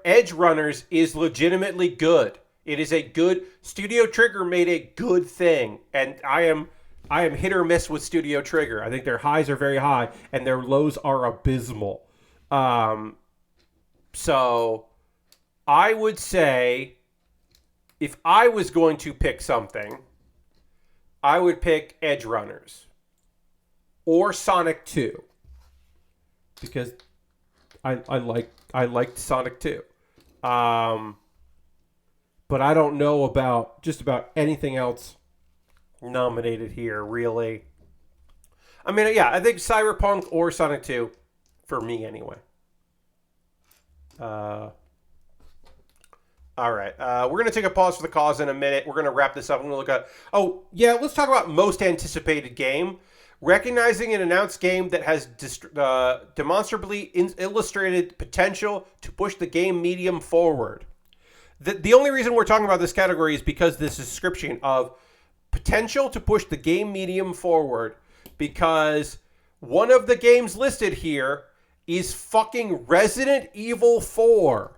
Edge Runners is legitimately good. It is a good... Studio Trigger made a good thing, and I am hit or miss with Studio Trigger. I think their highs are very high, and their lows are abysmal. So I would say if I was going to pick something, I would pick Edge Runners or Sonic 2 because I liked Sonic 2. But I don't know about just about anything else nominated here, really. I mean, yeah, I think Cyberpunk or Sonic 2 for me anyway. All right. We're going to take a pause for the cause in a minute. We're going to wrap this up. I'm going to look at... Oh, yeah, let's talk about most anticipated game. Recognizing an announced game that has demonstrably illustrated potential to push the game medium forward. The only reason we're talking about this category is because this description of potential to push the game medium forward, because one of the games listed here is fucking Resident Evil 4.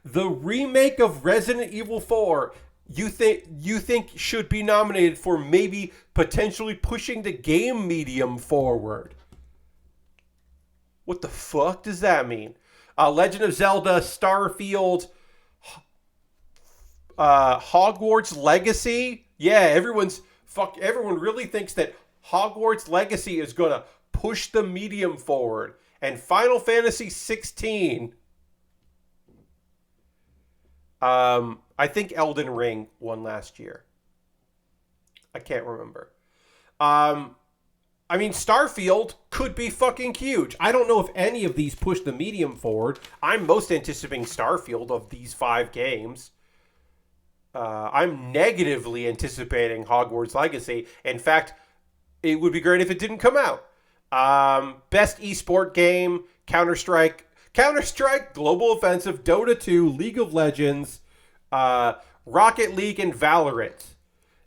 The remake of Resident Evil 4, you think should be nominated for maybe potentially pushing the game medium forward. What the fuck does that mean? Legend of Zelda, Starfield, Hogwarts Legacy. Yeah, everyone really thinks that Hogwarts Legacy is going to push the medium forward. And Final Fantasy 16. I think Elden Ring won last year. I can't remember. I mean, Starfield could be fucking huge. I don't know if any of these push the medium forward. I'm most anticipating Starfield of these 5 games. I'm negatively anticipating Hogwarts Legacy. In fact, it would be great if it didn't come out. Best esport game, Counter-Strike, Global Offensive, Dota 2, League of Legends, Rocket League, and Valorant.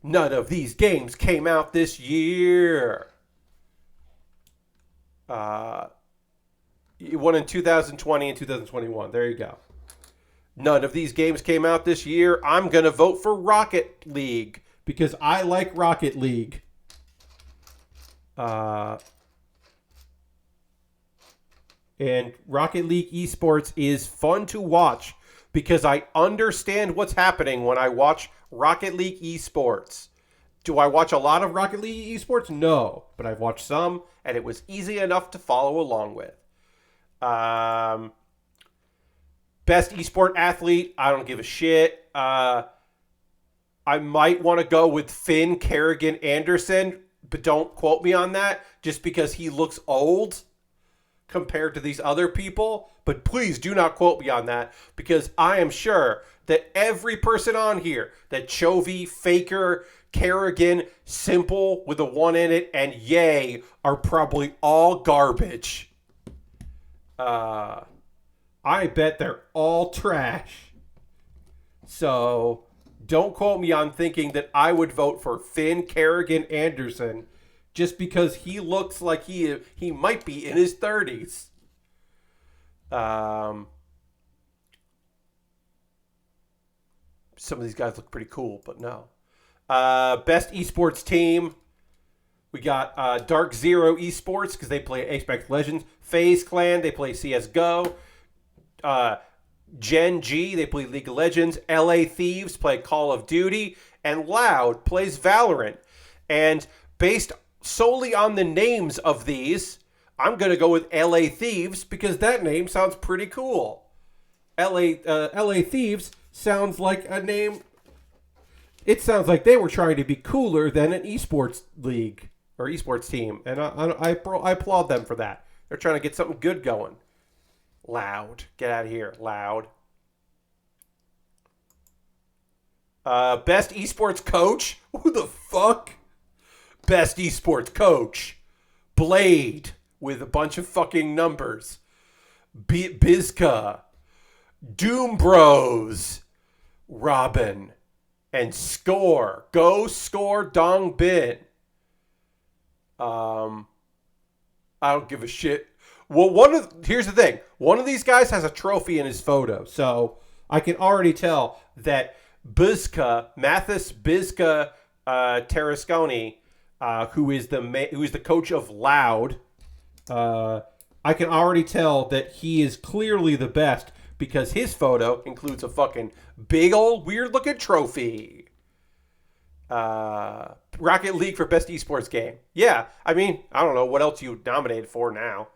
None of these games came out this year. It won in 2020 and 2021. There you go. None of these games came out this year. I'm going to vote for Rocket League because I like Rocket League. And Rocket League esports is fun to watch because I understand what's happening when I watch Rocket League esports. Do I watch a lot of Rocket League esports? No, but I've watched some, and it was easy enough to follow along with. Best esport athlete, I don't give a shit. I might want to go with Finn Kerrigan Anderson, but don't quote me on that, just because he looks old compared to these other people. But please do not quote me on that, because I am sure that every person on here, that Chovy, Faker, Kerrigan, Simple with a 1 in it, and Yay are probably all garbage. I bet they're all trash. So don't quote me on thinking that I would vote for Finn Kerrigan Anderson just because he looks like he might be in his 30s. Some of these guys look pretty cool, but no. Best esports team. We got Dark Zero Esports because they play Apex Legends. FaZe Clan, they play CSGO. Gen G, they play League of Legends. LA Thieves play Call of Duty. And Loud plays Valorant. And based solely on the names of these, I'm going to go with LA Thieves because that name sounds pretty cool. LA Thieves sounds like a name. It sounds like they were trying to be cooler than an esports league or esports team. And I applaud them for that. They're trying to get something good going. Loud. Get out of here. Loud. Best esports coach? Who the fuck? Best esports coach. Blade with a bunch of fucking numbers. Bizka. Doom Bros. Robin. And Score. Go Score Dong Bin. I don't give a shit. Well, here's the thing. One of these guys has a trophy in his photo. So I can already tell that Mathis Bizka Tarasconi, who is the coach of Loud, I can already tell that he is clearly the best because his photo includes a fucking big old weird looking trophy. Rocket League for best esports game. Yeah, I mean, I don't know what else you nominated for now.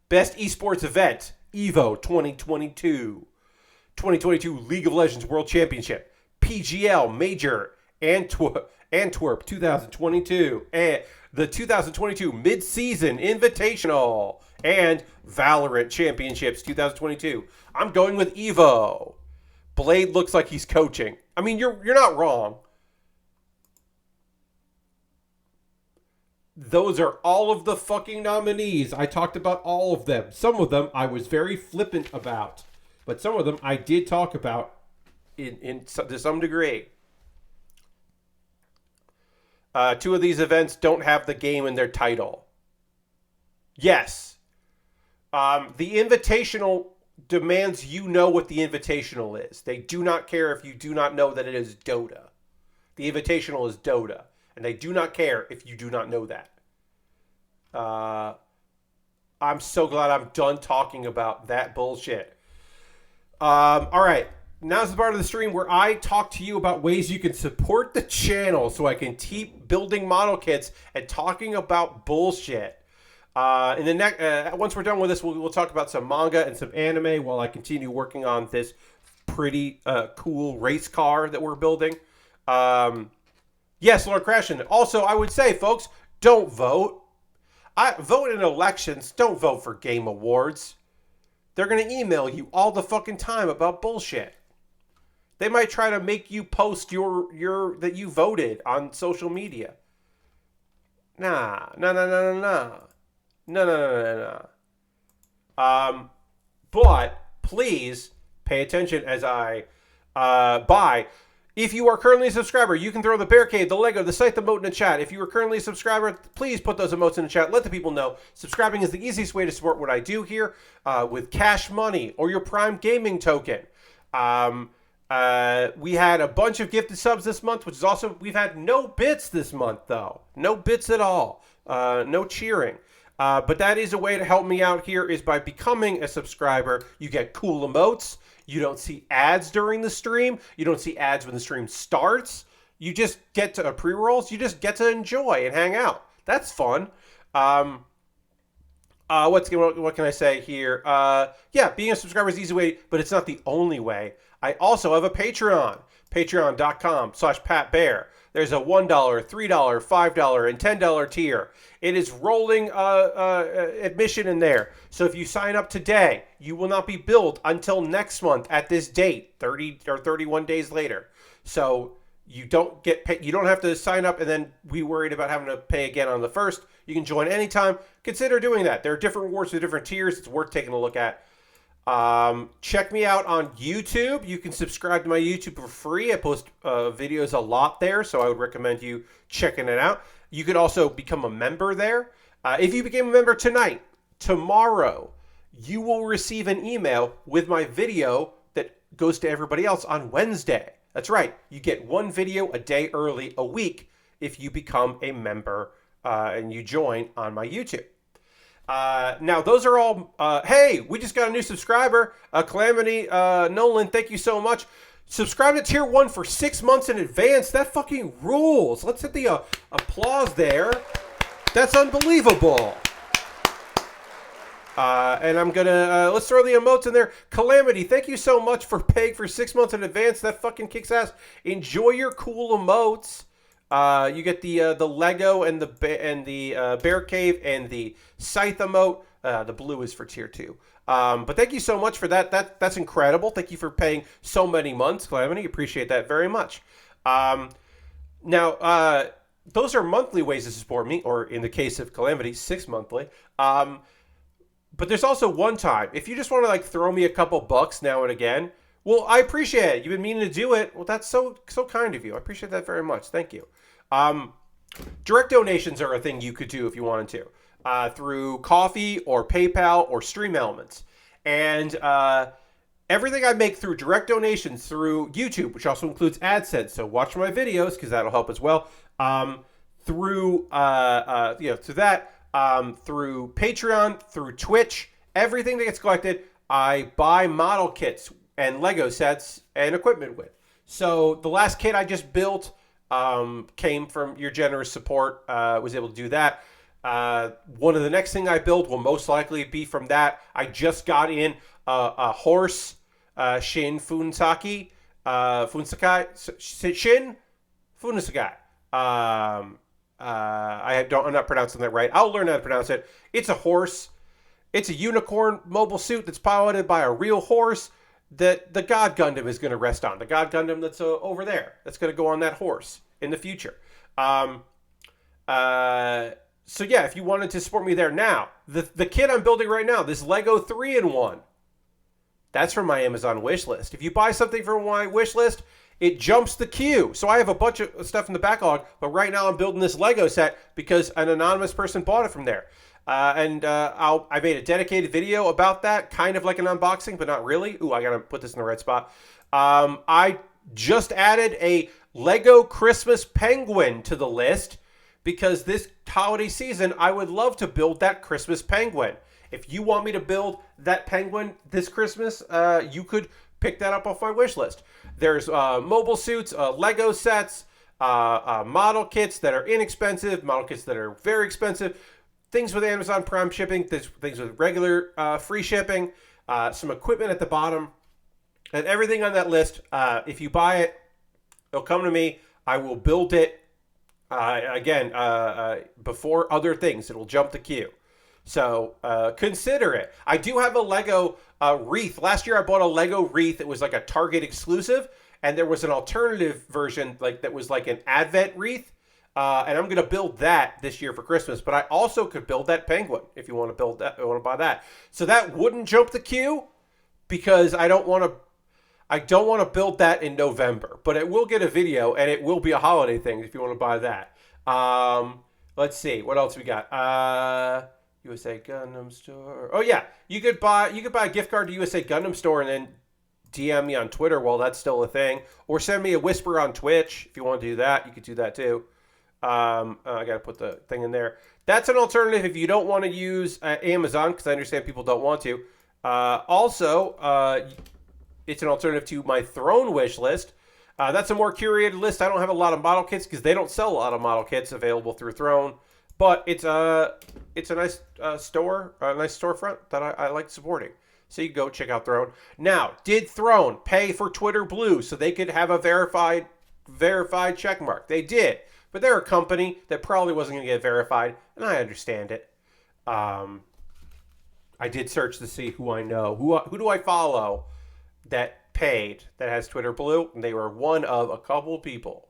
Best esports event, EVO 2022. 2022 League of Legends World Championship, PGL Major Antwerp 2022, and the 2022 Mid-Season Invitational, and Valorant Championships 2022. I'm going with Evo. Blade looks like he's coaching. I mean, you're not wrong. Those are all of the fucking nominees. I talked about all of them. Some of them I was very flippant about. But some of them I did talk about to some degree. Two of these events don't have the game in their title. Yes. The Invitational demands you know what the Invitational is. They do not care if you do not know that it is Dota. The Invitational is Dota. And they do not care if you do not know that. I'm so glad I'm done talking about that bullshit. All right, now's the part of the stream where I talk to you about ways you can support the channel so I can keep building model kits and talking about bullshit. In the next, once we're done with this, we'll talk about some manga and some anime while I continue working on this pretty cool race car that we're building. Yes, Lord Crashin. Also, I would say, folks, don't vote. Vote in elections. Don't vote for game awards. They're going to email you all the fucking time about bullshit. They might try to make you post your that you voted on social media. Nah. But please pay attention as I buy. If you are currently a subscriber, you can throw the Bear Cave, the Lego, the site, the emote in the chat. If you are currently a subscriber, please put those emotes in the chat. Let the people know. Subscribing is the easiest way to support what I do here with cash money or your Prime Gaming token. We had a bunch of gifted subs this month, which is awesome. We've had no bits this month, though. No bits at all. No cheering. But that is a way to help me out here is by becoming a subscriber. You get cool emotes. You don't see ads during the stream. You don't see ads when the stream starts. You just get to pre-rolls. You just get to enjoy and hang out. That's fun. What can I say here? Yeah, being a subscriber is an easy way, but it's not the only way. I also have a Patreon. Patreon.com/PatBaer. There's a $1, $3, $5, and $10 tier. It is rolling admission in there. So if you sign up today, you will not be billed until next month at this date, 30 or 31 days later. So you don't get paid. You don't have to sign up and then be worried about having to pay again on the first. You can join anytime. Consider doing that. There are different rewards for different tiers. It's worth taking a look at. Check me out on YouTube. You can subscribe to my YouTube for free. I post videos a lot there, so I would recommend you checking it out. You could also become a member there. If you became a member tonight, tomorrow, you will receive an email with my video that goes to everybody else on Wednesday. That's right. You get one video a day early a week if you become a member and you join on my YouTube. Now, those are all, hey, we just got a new subscriber, Calamity Nolan, thank you so much. Subscribe to Tier 1 for 6 months in advance. That fucking rules. Let's hit the applause there. That's unbelievable. And I'm gonna let's throw the emotes in there. Calamity, thank you so much for paying for 6 months in advance. That fucking kicks ass. Enjoy your cool emotes. You get the Lego and the Bear Cave and the Scythe emote. The blue is for tier 2. But thank you so much for that. That's incredible. Thank you for paying so many months, Calamity. Appreciate that very much. Now, those are monthly ways to support me, or in the case of Calamity, 6 monthly. But there's also one time. If you just want to like throw me a couple bucks now and again, well, I appreciate it. You've been meaning to do it. Well, that's so kind of you. I appreciate that very much. Thank you. Direct donations are a thing you could do if you wanted to, through Coffee or PayPal or Stream Elements. And everything I make through direct donations through YouTube, which also includes AdSense. So watch my videos because that'll help as well. Through that. Through Patreon, through Twitch, everything that gets collected, I buy model kits and Lego sets and equipment with. So the last kit I just built came from your generous support. Was able to do that. One of the next thing I build will most likely be from that. I just got in a horse, Shin Funsakai, Shin Funasakai. I'm not pronouncing that right. I'll learn how to pronounce it. It's a horse. It's a unicorn mobile suit that's piloted by a real horse that the God Gundam is going to rest on. The God Gundam that's over there. That's going to go on that horse in the future. So yeah, if you wanted to support me there now, the kit I'm building right now, this Lego 3-in-1, that's from my Amazon wish list. If you buy something from my wish list, it jumps the queue. So I have a bunch of stuff in the backlog, but right now I'm building this Lego set because an anonymous person bought it from there. I made a dedicated video about that, kind of like an unboxing, but not really. Ooh, I gotta put this in the right spot. I just added a Lego Christmas penguin to the list because this holiday season, I would love to build that Christmas penguin. If you want me to build that penguin this Christmas, you could pick that up off my wish list. There's mobile suits, Lego sets, model kits that are inexpensive, model kits that are very expensive, things with Amazon Prime shipping, things with regular free shipping, some equipment at the bottom, and everything on that list. If you buy it, it'll come to me. I will build it. Before other things, it'll jump the queue. So consider it. I do have a Lego wreath. Last year I bought a Lego wreath. It was like a Target exclusive, and there was an alternative version that was like an Advent wreath. And I'm gonna build that this year for Christmas. But I also could build that penguin if you want to build that. I want to buy that. So that wouldn't jump the queue because I don't want to build that in November. But it will get a video, and it will be a holiday thing if you want to buy that. Let's see what else we got. USA Gundam Store. Oh yeah, you could buy a gift card to USA Gundam Store and then DM me on Twitter while that's still a thing, or send me a whisper on Twitch if you want to do that. You could do that too. I gotta put the thing in there. That's an alternative if you don't want to use Amazon, because I understand people don't want to. Also, it's an alternative to my Throne wish list. That's a more curated list. I don't have a lot of model kits because they don't sell a lot of model kits available through Throne. But it's a nice store, a nice storefront that I like supporting. So you go check out Throne. Now, did Throne pay for Twitter Blue so they could have a verified check mark? They did. But they're a company that probably wasn't going to get verified, and I understand it. I did search to see who I know. Who do I follow that paid, that has Twitter Blue? And they were one of a couple people.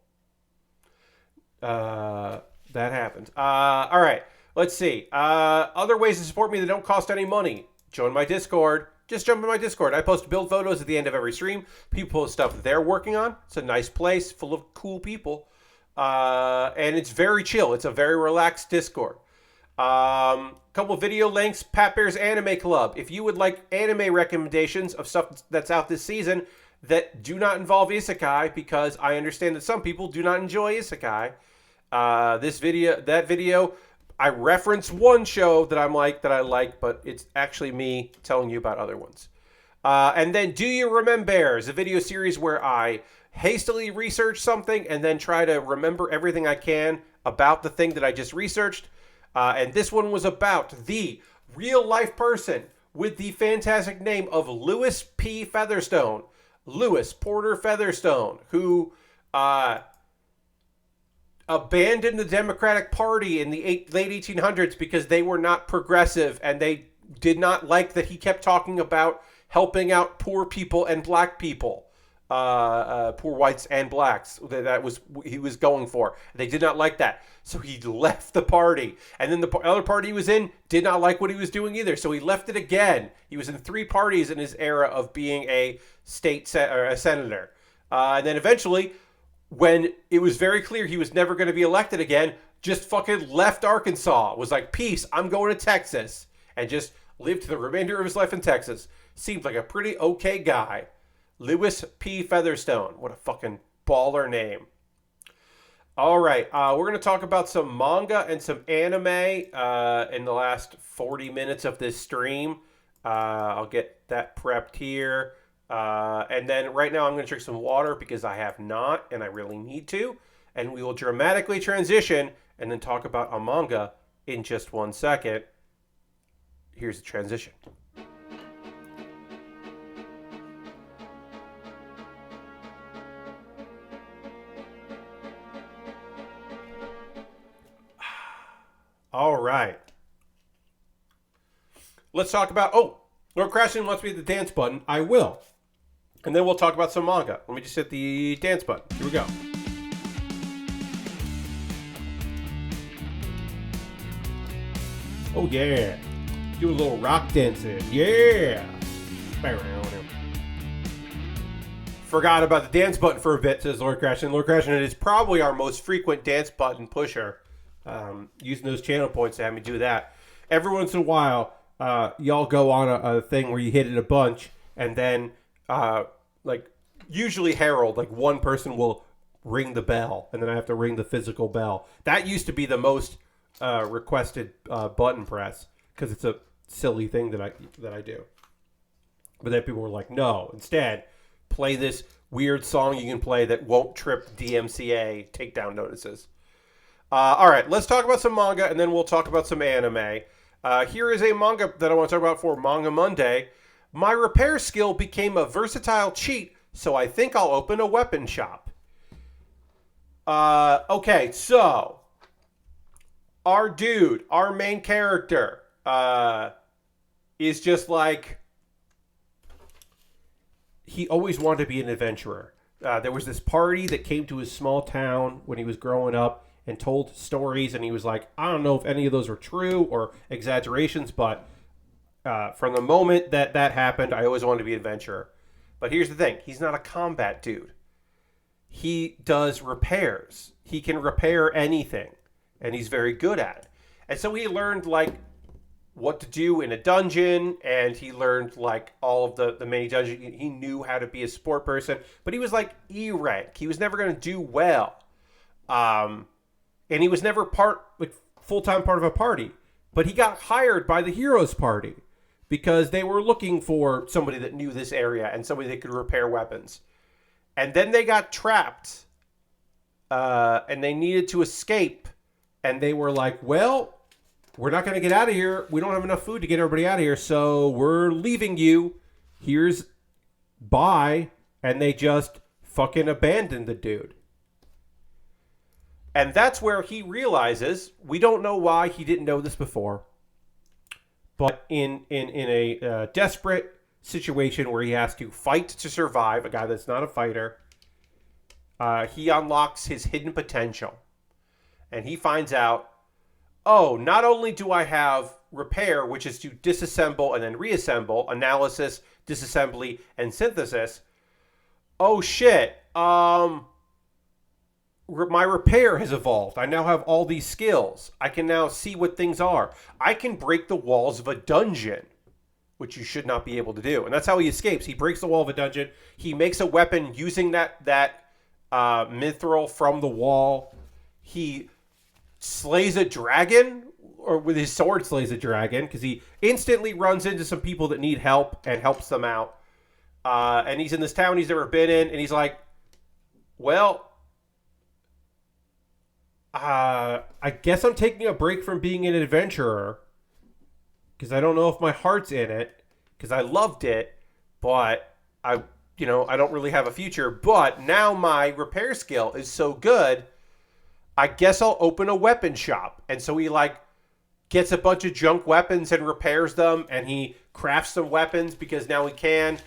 That happened. All right. Let's see. Other ways to support me that don't cost any money. Join my Discord. Just jump in my Discord. I post build photos at the end of every stream. People post stuff that they're working on. It's a nice place full of cool people. And it's very chill. It's a very relaxed Discord. Couple video links. Pat Bear's Anime Club. If you would like anime recommendations of stuff that's out this season that do not involve isekai, because I understand that some people do not enjoy isekai, that video, I reference one show that I like, but it's actually me telling you about other ones. And then Do You Remembaer is a video series where I hastily research something and then try to remember everything I can about the thing that I just researched. And this one was about the real life person with the fantastic name of Lewis P. Featherstone. Lewis Porter Featherstone, who abandoned the Democratic Party in the late 1800s because they were not progressive and they did not like that he kept talking about helping out poor people and black people. Poor whites and blacks. That was he was going for. They did not like that, so he left the party. And then the other party he was in did not like what he was doing either, so he left it again. He was in 3 parties in his era of being a or a senator, and then eventually, when it was very clear he was never going to be elected again, just fucking left Arkansas. Was like, peace, I'm going to Texas, and just lived the remainder of his life in Texas. Seemed like a pretty okay guy. Lewis P. Featherstone. What a fucking baller name. All right. We're going to talk about some manga and some anime in the last 40 minutes of this stream. I'll get that prepped here. And then right now I'm going to drink some water because I have not and I really need to. And we will dramatically transition and then talk about a manga in just 1 second. Here's the transition. All right. Let's talk about... Lord Crashing wants me to hit the dance button. I will. And then we'll talk about some manga. Let me just hit the dance button. Here we go. Oh, yeah. Do a little rock dancing. Yeah. Forgot about the dance button for a bit, says Lord Crashing. Lord Crashing is probably our most frequent dance button pusher. Using those channel points to have me do that. Every once in a while, y'all go on a thing where you hit it a bunch, and then, usually Harold, one person will ring the bell, and then I have to ring the physical bell. That used to be the most requested button press, because it's a silly thing that I do. But then people were like, no, instead, play this weird song you can play that won't trip DMCA takedown notices. All right, let's talk about some manga, and then we'll talk about some anime. Here is a manga that I want to talk about for Manga Monday. My repair skill became a versatile cheat, so I think I'll open a weapon shop. Okay, so our dude, our main character, is just like, he always wanted to be an adventurer. There was this party that came to his small town when he was growing up and told stories, and he was like, I don't know if any of those are true or exaggerations, but from the moment that happened, I always wanted to be an adventurer. But here's the thing. He's not a combat dude. He does repairs. He can repair anything, and he's very good at it. And so he learned, what to do in a dungeon, and he learned, all of the many dungeons. He knew how to be a sport person, but he was, E rank. He was never going to do well. And he was never full-time part of a party. But he got hired by the Heroes Party because they were looking for somebody that knew this area and somebody that could repair weapons. And then they got trapped. And they needed to escape. And they were like, well, we're not going to get out of here. We don't have enough food to get everybody out of here. So we're leaving you. Here's bye. And they just fucking abandoned the dude. And that's where he realizes, we don't know why he didn't know this before, but in a desperate situation where he has to fight to survive, a guy that's not a fighter, he unlocks his hidden potential. And he finds out, not only do I have repair, which is to disassemble and then reassemble, analysis, disassembly, and synthesis, shit, my repair has evolved. I now have all these skills. I can now see what things are. I can break the walls of a dungeon, which you should not be able to do. And that's how he escapes. He breaks the wall of a dungeon. He makes a weapon using that mithril from the wall. He slays a dragon, or with his sword slays a dragon, because he instantly runs into some people that need help and helps them out. And he's in this town he's never been in, and he's like, well, I guess I'm taking a break from being an adventurer because I don't know if my heart's in it because I loved it, but I don't really have a future. But now my repair skill is so good, I guess I'll open a weapon shop. And so he like gets a bunch of junk weapons and repairs them, and he crafts some weapons because now he can.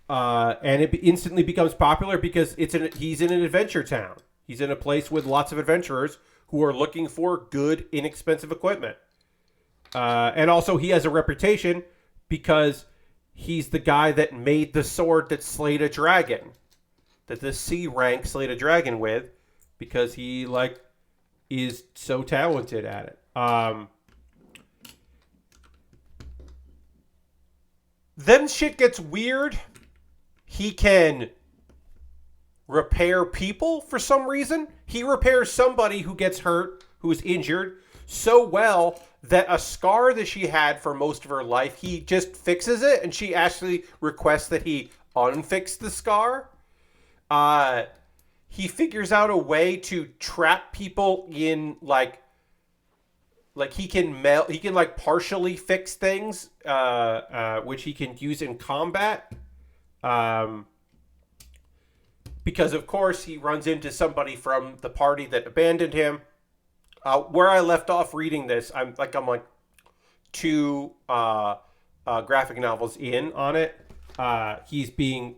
And it instantly becomes popular because he's in an adventure town. He's in a place with lots of adventurers who are looking for good, inexpensive equipment. And also, he has a reputation because he's the guy that made the sword that slayed a dragon, that the C rank slayed a dragon with, because he like is so talented at it. Then shit gets weird. He can repair people for some reason. He repairs somebody who gets hurt, who is injured, so well that a scar that she had for most of her life, he just fixes it, and she actually requests that he unfix the scar. He figures out a way to trap people in like he can like partially fix things, which he can use in combat. Because of course he runs into somebody from the party that abandoned him. Where I left off reading this, I'm like two graphic novels in on it. He's being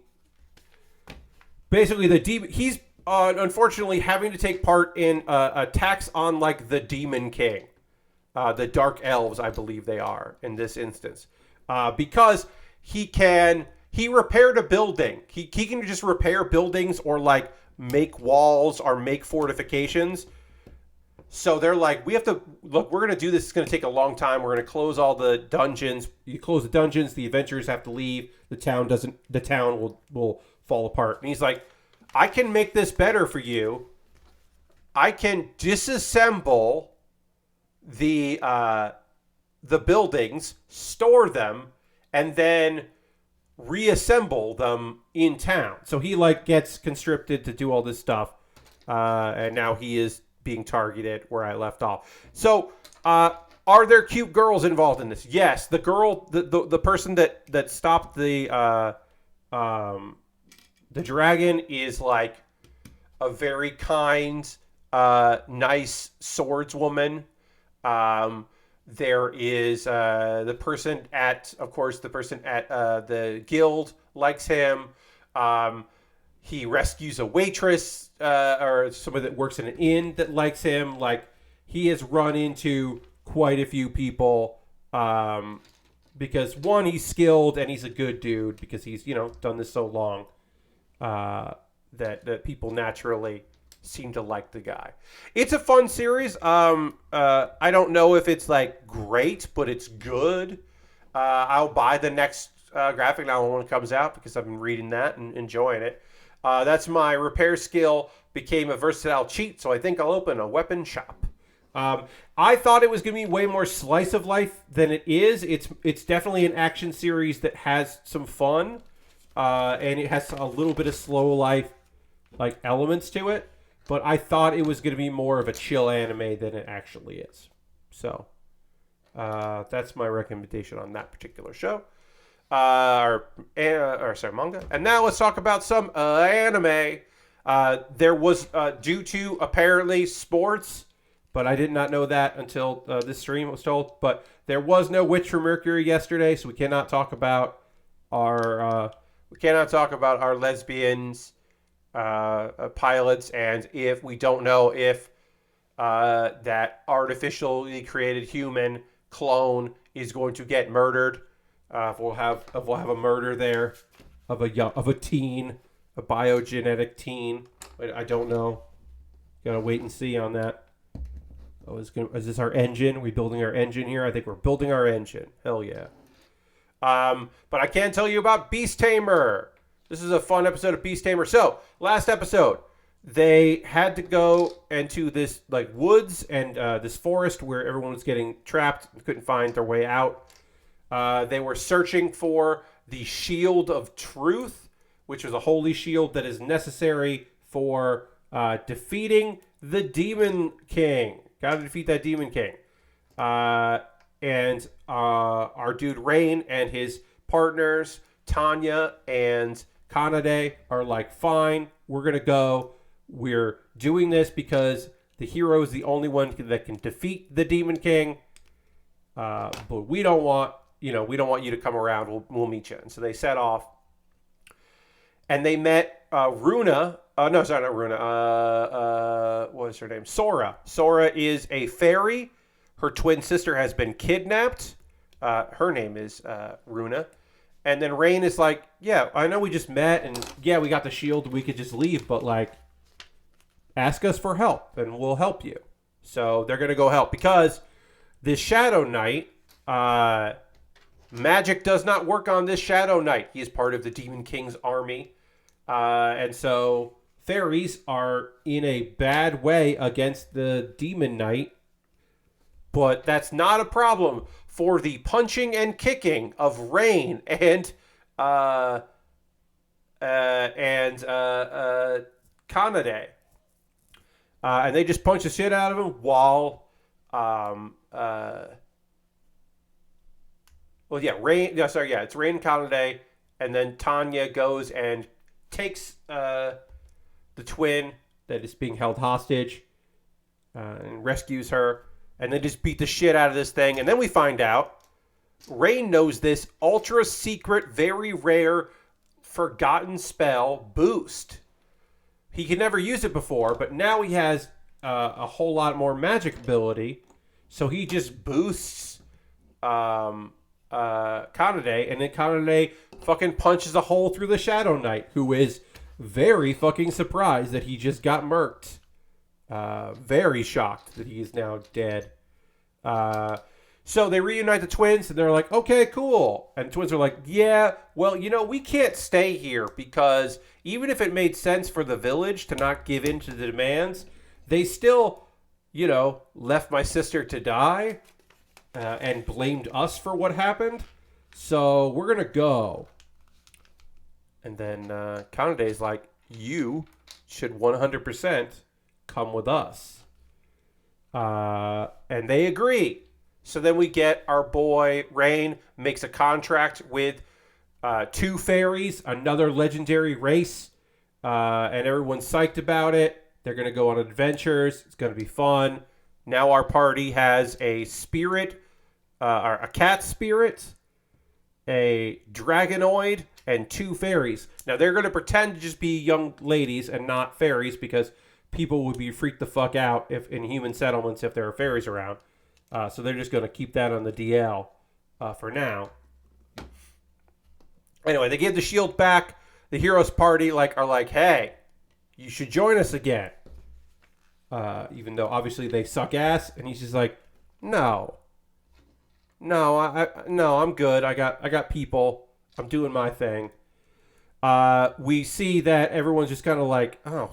basically the demon. He's unfortunately having to take part in attacks on like the Demon King, the Dark Elves, I believe they are in this instance, because he repaired a building. He can just repair buildings or like make walls or make fortifications. So they're like, we have to look. We're going to do this. It's going to take a long time. We're going to close all the dungeons. You close the dungeons, the adventurers have to leave. The town will fall apart. And he's like, I can make this better for you. I can disassemble the buildings, store them, and then reassemble them in town. So he like gets conscripted to do all this stuff, and now he is being targeted where I left off. So are there cute girls involved in this? Yes. The girl, the person that stopped the dragon is like a very kind, nice swordswoman. There is the person at the guild likes him. He rescues a waitress or somebody that works in an inn that likes him. Like, he has run into quite a few people because one, he's skilled and he's a good dude because he's done this so long that people naturally seem to like the guy. It's a fun series. I don't know if it's like great, but it's good. I'll buy the next graphic novel when it comes out because I've been reading that and enjoying it. That's my repair skill became a versatile cheat, so I think I'll open a weapon shop. I thought it was going to be way more slice of life than it is. It's definitely an action series that has some fun, and it has a little bit of slow life like elements to it. But I thought it was going to be more of a chill anime than it actually is. So that's my recommendation on that particular show. Manga. And now let's talk about some anime. There was, due to apparently sports, but I did not know that until this stream was told. But there was no Witch from Mercury yesterday, so we cannot talk about our lesbians pilots, and if we don't know if that artificially created human clone is going to get murdered. We'll have a murder there of a teen, a biogenetic teen. I don't know. Gotta wait and see on that. Is this our engine? Are we building our engine here? I think we're building our engine. Hell yeah. But I can tell you about Beast Tamer. This is a fun episode of Beast Tamer. So, last episode, they had to go into this like woods and this forest where everyone was getting trapped and couldn't find their way out. They were searching for the Shield of Truth, which was a holy shield that is necessary for defeating the Demon King. Gotta defeat that Demon King. And our dude Rain and his partners, Tanya and Kanade, are like, fine, we're going to go. We're doing this because the hero is the only one that can defeat the Demon King. But we don't want you to come around. We'll meet you. And so they set off. And they met Runa. No, sorry, not Runa. What is her name? Sora. Sora is a fairy. Her twin sister has been kidnapped. Her name is Runa. And then Rain is like, yeah, I know we just met, and yeah, we got the shield. We could just leave, but like, ask us for help, and we'll help you. So they're going to go help because this Shadow Knight, magic does not work on this Shadow Knight. He is part of the Demon King's army. And so fairies are in a bad way against the Demon Knight. But that's not a problem for the punching and kicking of Rain and Kanade. And they just punch the shit out of him while it's Rain and Kanade, and then Tanya goes and takes the twin that is being held hostage and rescues her, and then just beat the shit out of this thing. And then we find out Rain knows this ultra secret, very rare, forgotten spell, Boost. He could never use it before, but now he has a whole lot more magic ability. So he just boosts Kanade, and then Kanade fucking punches a hole through the Shadow Knight, who is very fucking surprised that he just got murked. Very shocked that he is now dead. So they reunite the twins, and they're like, okay, cool. And the twins are like, yeah, well, we can't stay here because even if it made sense for the village to not give in to the demands, they still, left my sister to die and blamed us for what happened. So we're going to go. And then Kanade's like, you should 100% come with us. And they agree. So then we get our boy Rain makes a contract with two fairies, another legendary race, and everyone's psyched about it. They're going to go on adventures. It's going to be fun. Now our party has a spirit, or a cat spirit, a dragonoid, and two fairies. Now they're going to pretend to just be young ladies and not fairies because people would be freaked the fuck out if in human settlements if there are fairies around. So they're just going to keep that on the DL for now. Anyway, they give the shield back. The heroes party are like, hey, you should join us again. Even though obviously they suck ass, and he's just like, no, I'm good. I got people. I'm doing my thing. We see that everyone's just kind of like, oh,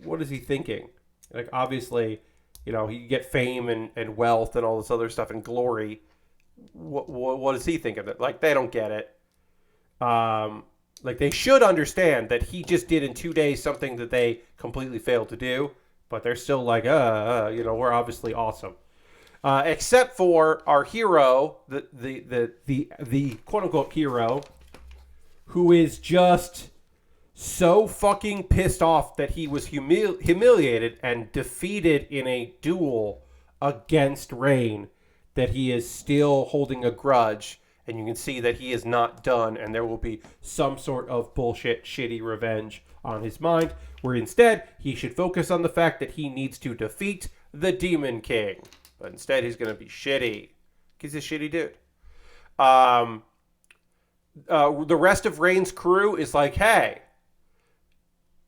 what is he thinking? Like, obviously, he get fame and wealth and all this other stuff and glory. What is he thinking? Like, they don't get it. Like, they should understand that he just did in 2 days something that they completely failed to do, but they're still like, we're obviously awesome. Except for our hero, the quote unquote hero, who is just so fucking pissed off that he was humiliated and defeated in a duel against Rain that he is still holding a grudge, and you can see that he is not done, and there will be some sort of bullshit, shitty revenge on his mind, where instead he should focus on the fact that he needs to defeat the Demon King. But instead he's going to be shitty. He's a shitty dude. The rest of Rain's crew is like, hey,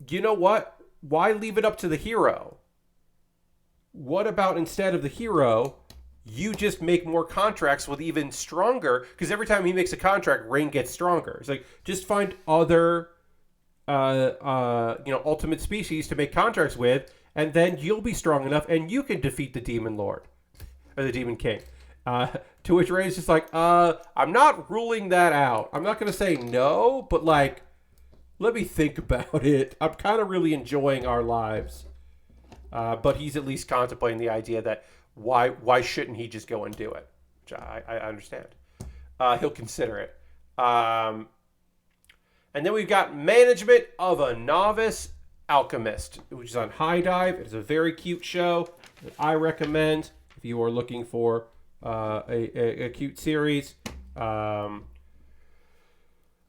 you know what? Why leave it up to the hero? What about instead of the hero, you just make more contracts with even stronger, because every time he makes a contract, Rain gets stronger. It's like, just find other, ultimate species to make contracts with, and then you'll be strong enough, and you can defeat the Demon Lord, or the Demon King. To which Rain's just like, I'm not ruling that out. I'm not going to say no, but let me think about it. I'm kind of really enjoying our lives But he's at least contemplating the idea that why shouldn't he just go and do it? Which I understand. He'll consider it. And then we've got Management of a Novice Alchemist, which is on High Dive. It's a very cute show that I recommend if you are looking for a cute series.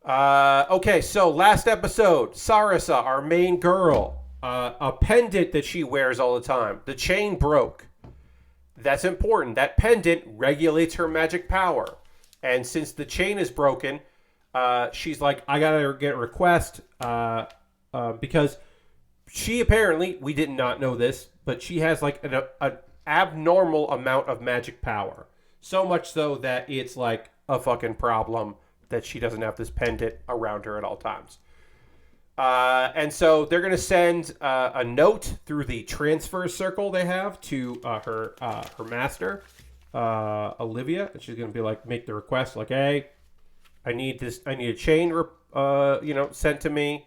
Okay, so last episode, Sarasa, our main girl, a pendant that she wears all the time. The chain broke. That's important. That pendant regulates her magic power. And since the chain is broken, she's like, I gotta get a request because she apparently, we did not know this, but she has like an abnormal amount of magic power. So much so that it's like a fucking problem that she doesn't have this pendant around her at all times. And so they're going to send a note through the transfer circle they have to her master, Olivia. And she's going to be like, make the request like, hey, I need a chain, sent to me.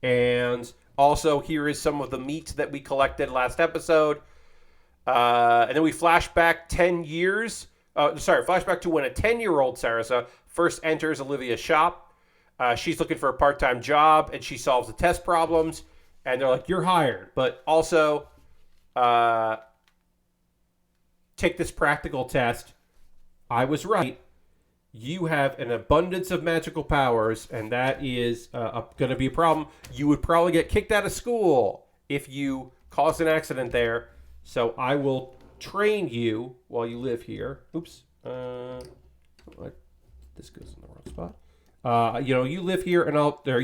And also here is some of the meat that we collected last episode. And then we flash back 10 years. Flashback to when a 10-year-old Sarasa first enters Olivia's shop. She's looking for a part-time job, and she solves the test problems. And they're like, you're hired. But also, take this practical test. I was right. You have an abundance of magical powers, and that is going to be a problem. You would probably get kicked out of school if you caused an accident there. So I will train you while you live here. Oops. This goes in the wrong spot. You live here and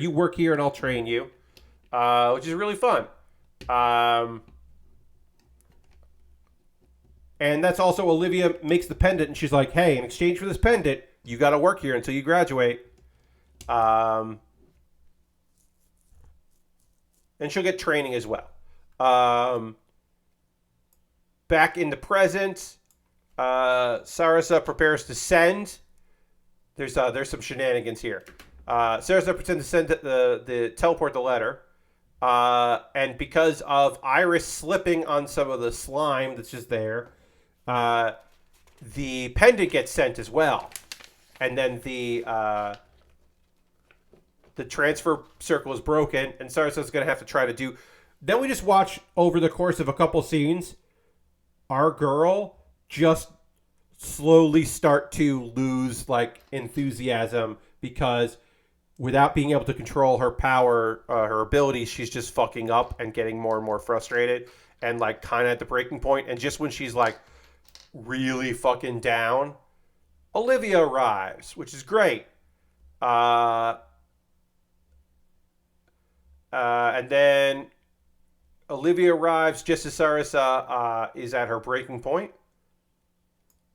you work here and I'll train you, which is really fun. And that's also Olivia makes the pendant and she's like, hey, in exchange for this pendant, you got to work here until you graduate. And she'll get training as well. Back in the present, Sarasa prepares to send. There's some shenanigans here. Sarasa pretends to send the teleport the letter, and because of Iris slipping on some of the slime that's just there, the pendant gets sent as well, and then the transfer circle is broken, and Sarasa's going to have to try to do. Then we just watch over the course of a couple scenes. Our girl just slowly start to lose like enthusiasm because without being able to control her power, her abilities, she's just fucking up and getting more and more frustrated and like kind of at the breaking point. And just when she's like really fucking down, Olivia arrives, which is great. And then Olivia arrives just as Sarasa is at her breaking point,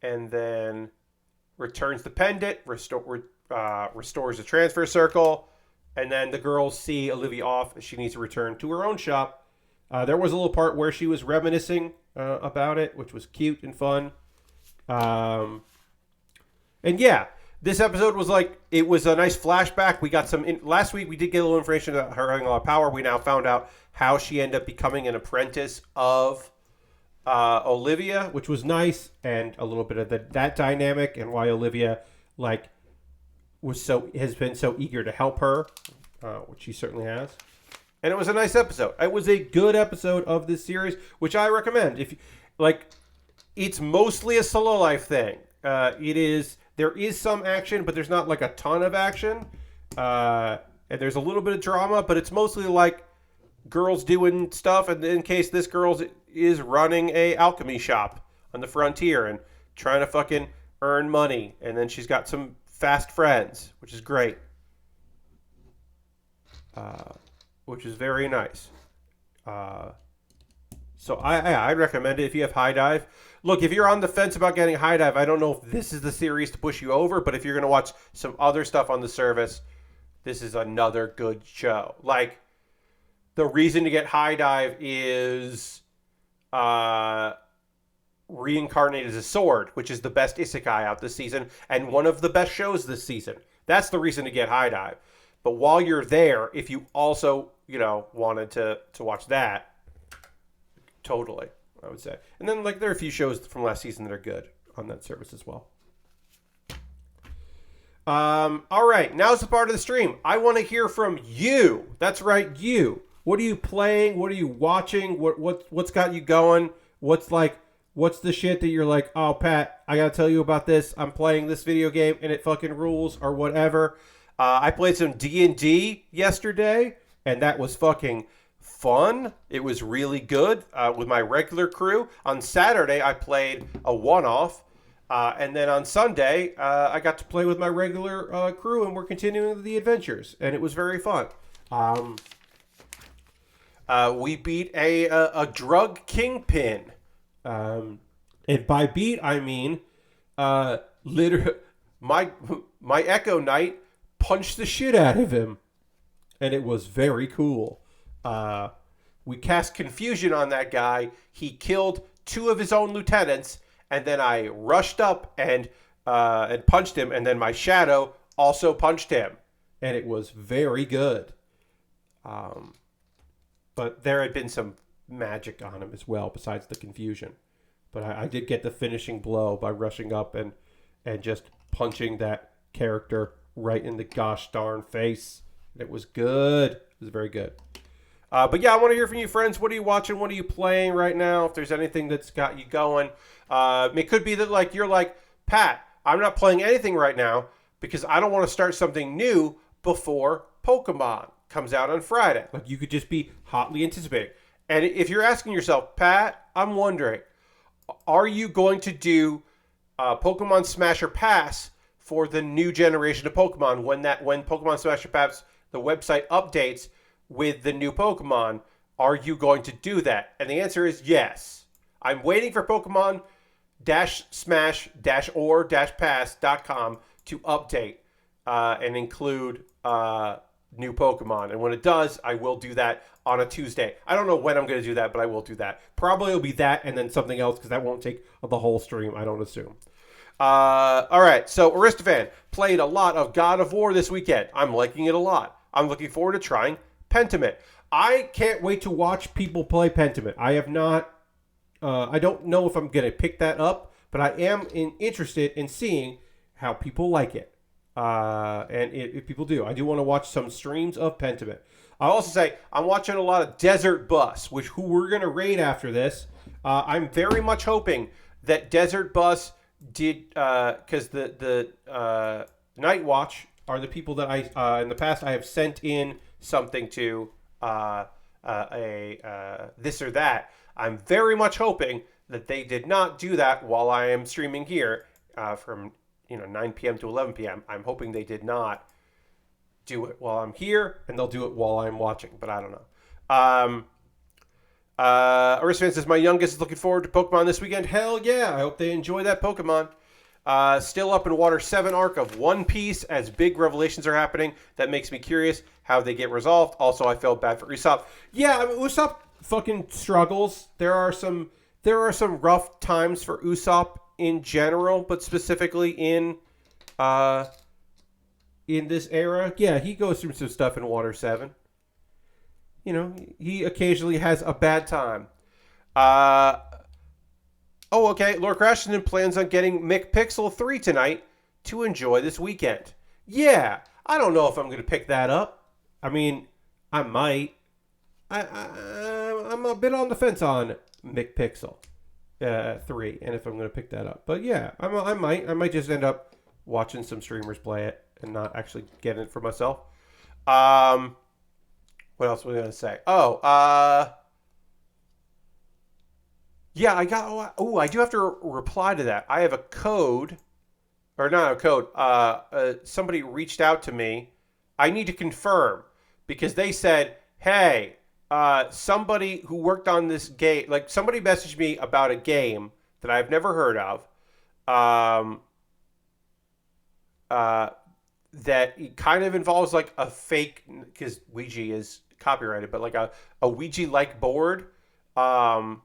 and then returns the pendant, restores the transfer circle, and then the girls see Olivia off. She needs to return to her own shop. There was a little part where she was reminiscing about it, which was cute and fun. And yeah, this episode was like, it was a nice flashback. We got last week we did get a little information about her having a lot of power. We now found out how she ended up becoming an apprentice of Olivia, which was nice, and a little bit of that dynamic and why Olivia has been so eager to help her, which she certainly has. And it was a nice episode. It was a good episode of this series, which I recommend. If it's mostly a solo life thing. There is some action, but there's not like a ton of action. And there's a little bit of drama, but it's mostly like girls doing stuff. And in case this girl is running a alchemy shop on the frontier and trying to fucking earn money. And then she's got some fast friends, which is great. Which is very nice. So I'd recommend it if you have High Dive. Look, if you're on the fence about getting High Dive, I don't know if this is the series to push you over, but if you're going to watch some other stuff on the service, this is another good show. Like, the reason to get High Dive is Reincarnated as a Sword, which is the best isekai out this season, and one of the best shows this season. That's the reason to get High Dive. But while you're there, if you also, wanted to watch that, Totally, I would say. And then like there are a few shows from last season that are good on that service as well. All right, now's the part of the stream. I want to hear from you. That's right, you. What are you playing? What are you watching? What's got you going? What's the shit that you're like, oh, Pat, I gotta tell you about this. I'm playing this video game and it fucking rules or whatever. I played some D&D yesterday and that was fucking fun. It was really good with my regular crew. On Saturday, I played a one-off. And then on Sunday, I got to play with my regular crew and we're continuing the adventures. And it was very fun. We beat a drug kingpin. And by beat, I mean, literally, my Echo Knight punched the shit out of him, and it was very cool. We cast confusion on that guy. He killed 2 of his own lieutenants, and then I rushed up and punched him, and then my shadow also punched him, and it was very good. But there had been some magic on him as well, besides the confusion. But I did get the finishing blow by rushing up and just punching that character right in the gosh darn face. It was good. It was very good. But yeah, I want to hear from you, friends. What are you watching? What are you playing right now? If there's anything that's got you going. It could be that like you're like, Pat, I'm not playing anything right now because I don't want to start something new before Pokemon comes out on Friday. Like you could just be hotly anticipating. And if you're asking yourself, Pat, I'm wondering, are you going to do Pokemon Smash or Pass for the new generation of Pokemon when Pokemon Smash or Pass, the website updates with the new Pokemon? Are you going to do that? And the answer is yes. I'm waiting for Pokemon Smash-or-pass.com to update and include new Pokemon. And when it does, I will do that on a Tuesday. I don't know when I'm going to do that, but I will do that. Probably it'll be that and then something else because that won't take the whole stream, I don't assume. All right, so Aristophan played a lot of God of War this weekend. I'm liking it a lot. I'm looking forward to trying Pentiment. I can't wait to watch people play Pentiment. I have not... I don't know if I'm going to pick that up, but I am interested in seeing how people like it. And if people do, I do want to watch some streams of Pentiment. I'll also say I'm watching a lot of Desert Bus, who we're going to raid after this. I'm very much hoping that Desert Bus did, because the Night Watch are the people that I, in the past, I have sent in something to this or that. I'm very much hoping that they did not do that while I am streaming here from 9 p.m. to 11 p.m. I'm hoping they did not do it while I'm here, and they'll do it while I'm watching, but I don't know. Aristophan says, my youngest is looking forward to Pokemon this weekend. Hell yeah, I hope they enjoy that Pokemon. Still up in Water 7 arc of One Piece as big revelations are happening. That makes me curious how they get resolved. Also, I felt bad for Usopp. Yeah, I mean, Usopp fucking struggles. There are some rough times for Usopp in general, but specifically in this era. Yeah, he goes through some stuff in Water 7. He occasionally has a bad time. Okay. Lord Crashington plans on getting McPixel 3 tonight to enjoy this weekend. Yeah, I don't know if I'm going to pick that up. I mean, I might. I'm a bit on the fence on McPixel 3, and if I'm going to pick that up. But yeah, I might just end up watching some streamers play it and not actually getting it for myself. What else was I going to say? Yeah, I do have to reply to that. I have a code, or not a code. Somebody reached out to me. I need to confirm because they said, hey, somebody who worked on this game, like somebody messaged me about a game that I've never heard of. That kind of involves like a fake, because Ouija is copyrighted, but like a Ouija-like board. And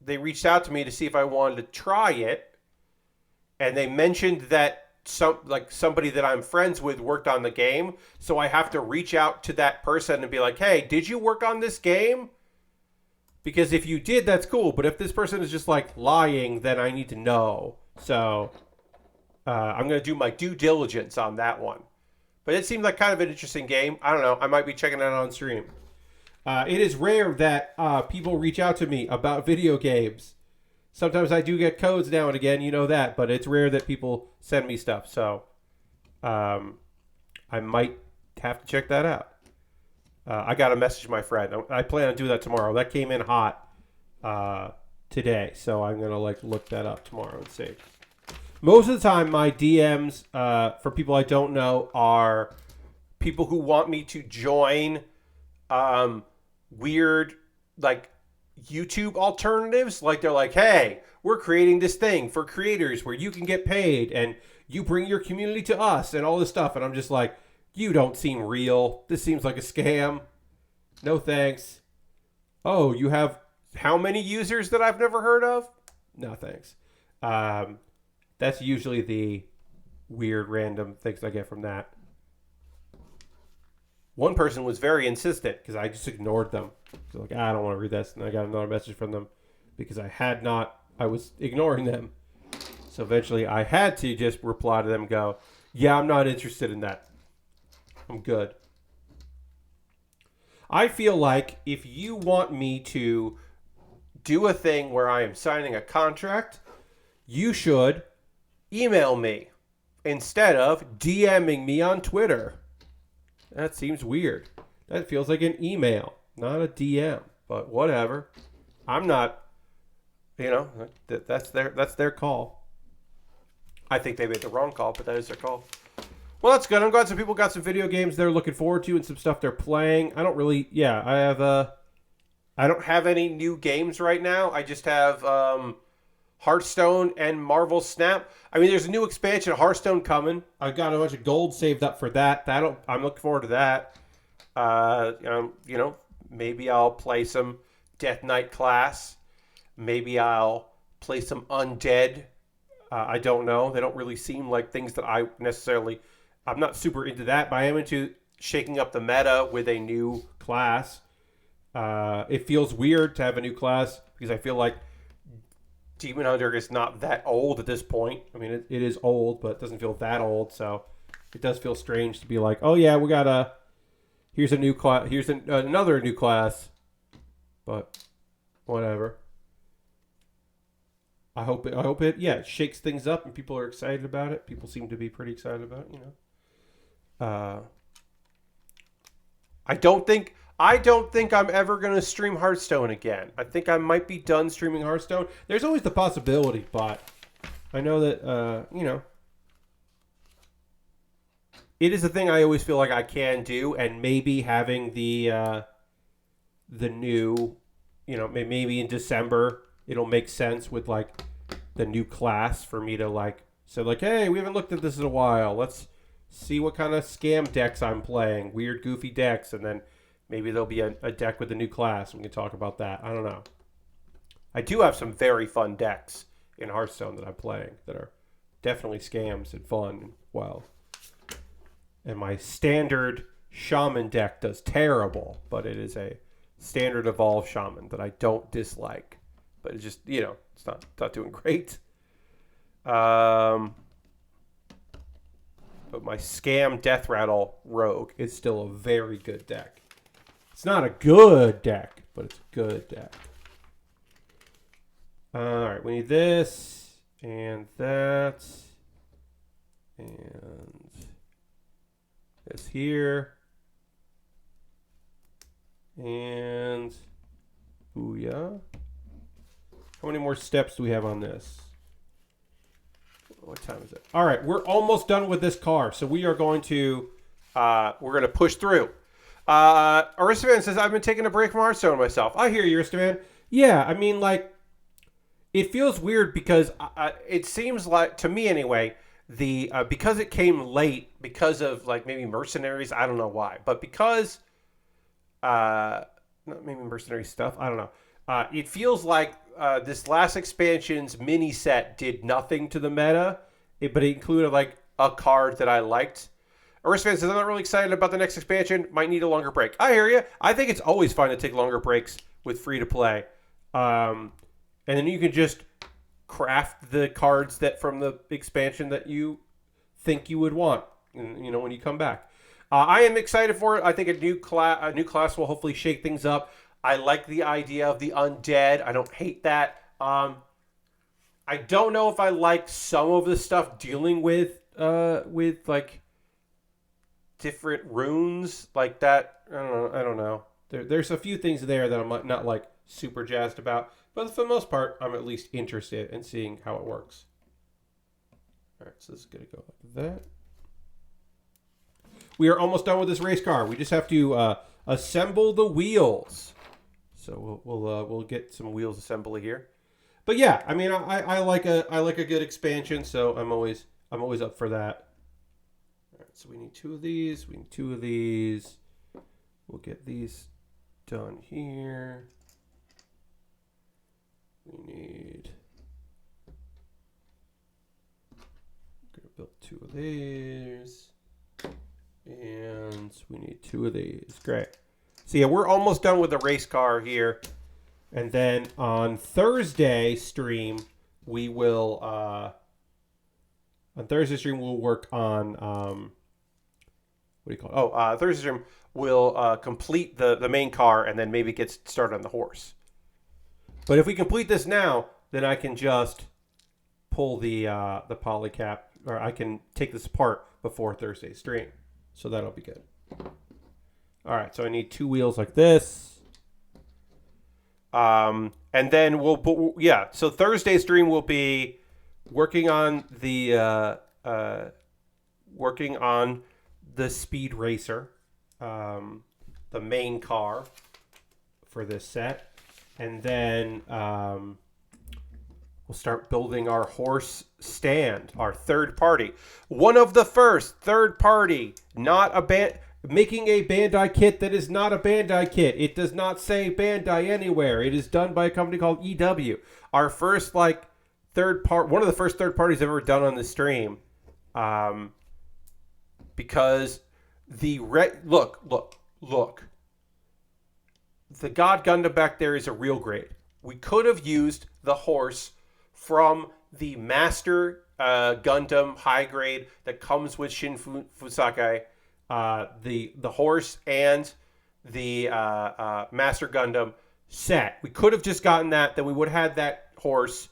they reached out to me to see if I wanted to try it. And they mentioned that somebody that I'm friends with worked on the game, so I have to reach out to that person and be like, "Hey, did you work on this game?" Because if you did, that's cool. But if this person is just like lying, then I need to know. So I'm gonna do my due diligence on that one. But it seemed like kind of an interesting game. I don't know. I might be checking it out on stream. It is rare that people reach out to me about video games. Sometimes I do get codes now and again, you know that, but it's rare that people send me stuff. So I might have to check that out. I got to message my friend. I plan on doing that tomorrow. That came in hot today, so I'm gonna look that up tomorrow and see. Most of the time, my DMs for people I don't know are people who want me to join weird YouTube alternatives. Like they're like, "Hey, we're creating this thing for creators where you can get paid and you bring your community to us and all this stuff." And I'm just like, "You don't seem real. This seems like a scam. No thanks." "Oh, you have how many users that I've never heard of?" "No thanks." That's usually the weird random things I get from that. One person was very insistent because I just ignored them. Like, I don't want to read this. And I got another message from them because I was ignoring them. So eventually I had to just reply to them and go, "Yeah, I'm not interested in that. I'm good." I feel like if you want me to do a thing where I am signing a contract, you should email me instead of DMing me on Twitter. That seems weird. That feels like an email, not a DM. But whatever. I'm not, that's their call. I think they made the wrong call, but that is their call. Well, that's good. I'm glad some people got some video games they're looking forward to and some stuff they're playing. I don't have any new games right now. I just have Hearthstone and Marvel Snap. I mean, there's a new expansion of Hearthstone coming. I've got a bunch of gold saved up for that. I'm looking forward to that. Maybe I'll play some Death Knight class. Maybe I'll play some Undead. I don't know. They don't really seem like things that I'm not super into that, but I am into shaking up the meta with a new class. It feels weird to have a new class because I feel like Demon Hunter is not that old at this point. I mean, it is old, but it doesn't feel that old. So it does feel strange to be like, "Oh yeah, here's a new class. Here's another new class." But whatever. I hope it shakes things up and people are excited about it. People seem to be pretty excited about it, I don't think I'm ever going to stream Hearthstone again. I think I might be done streaming Hearthstone. There's always the possibility, but I know that, it is a thing I always feel like I can do, and maybe having the new, maybe in December, it'll make sense with, the new class for me to, say, "Hey, we haven't looked at this in a while. Let's see what kind of scam decks I'm playing. Weird, goofy decks," and then maybe there'll be a deck with a new class. We can talk about that. I don't know. I do have some very fun decks in Hearthstone that I'm playing that are definitely scams and fun and wild. And my standard shaman deck does terrible, but it is a standard evolved shaman that I don't dislike. But it's just, it's not doing great. But my scam Death Rattle Rogue is still a very good deck. It's not a good deck, but it's a good deck. Alright, we need this, and that, and this here, and booyah. How many more steps do we have on this? What time is it? All right, we're almost done with this car, so we are going to push through. Aristovan says, "I've been taking a break from Hearthstone myself." I hear you, Aristovan. Yeah, I mean, it feels weird because it seems like, to me anyway, because it came late, because of maybe mercenaries, I don't know why, but because not maybe mercenary stuff, I don't know. It feels like this last expansion's mini set did nothing to the meta, but it included a card that I liked. Aristophanes says, I'm not really excited about the next expansion. Might need a longer break. I hear you. I think it's always fun to take longer breaks with free-to-play. And then you can just craft the cards that from the expansion that you think you would want, you know, when you come back. I am excited for it. I think a new class will hopefully shake things up. I like the idea of the undead. I don't hate that. I don't know if I like some of the stuff dealing with like different runes like that. I don't know. There's a few things there that I'm not like super jazzed about, but for the most part, I'm at least interested in seeing how it works. All right, so this is gonna go like that. We are almost done with this race car. We just have to assemble the wheels. So we'll get some wheels assembly here. But yeah, I mean, I like a good expansion, so I'm always up for that. All right, so we need 2 of these. We need 2 of these. We'll get these done here. We need. I'm gonna build 2 of these, and we need 2 of these. Great. So yeah, we're almost done with the race car here. And then on Thursday stream, we will we'll work on what do you call it? Thursday stream we'll complete the main car and then maybe get started on the horse. But if we complete this now, then I can just pull the polycap, or I can take this apart before Thursday's stream. So that'll be good. All right, so I need 2 wheels like this. And then so Thursday's stream will be working on the Speed Racer, the main car for this set, and then we'll start building our horse stand, our third party, one of the first third party, not a band. Making a Bandai kit that is not a Bandai kit. It does not say Bandai anywhere. It is done by a company called EW. Our first one of the first third parties I've ever done on the stream. Because look. The God Gundam back there is a real grade. We could have used the horse from the Master Gundam high grade that comes with Shin Fusakai. The horse and the Master Gundam set. We could have just gotten that. Then we would have had that horse.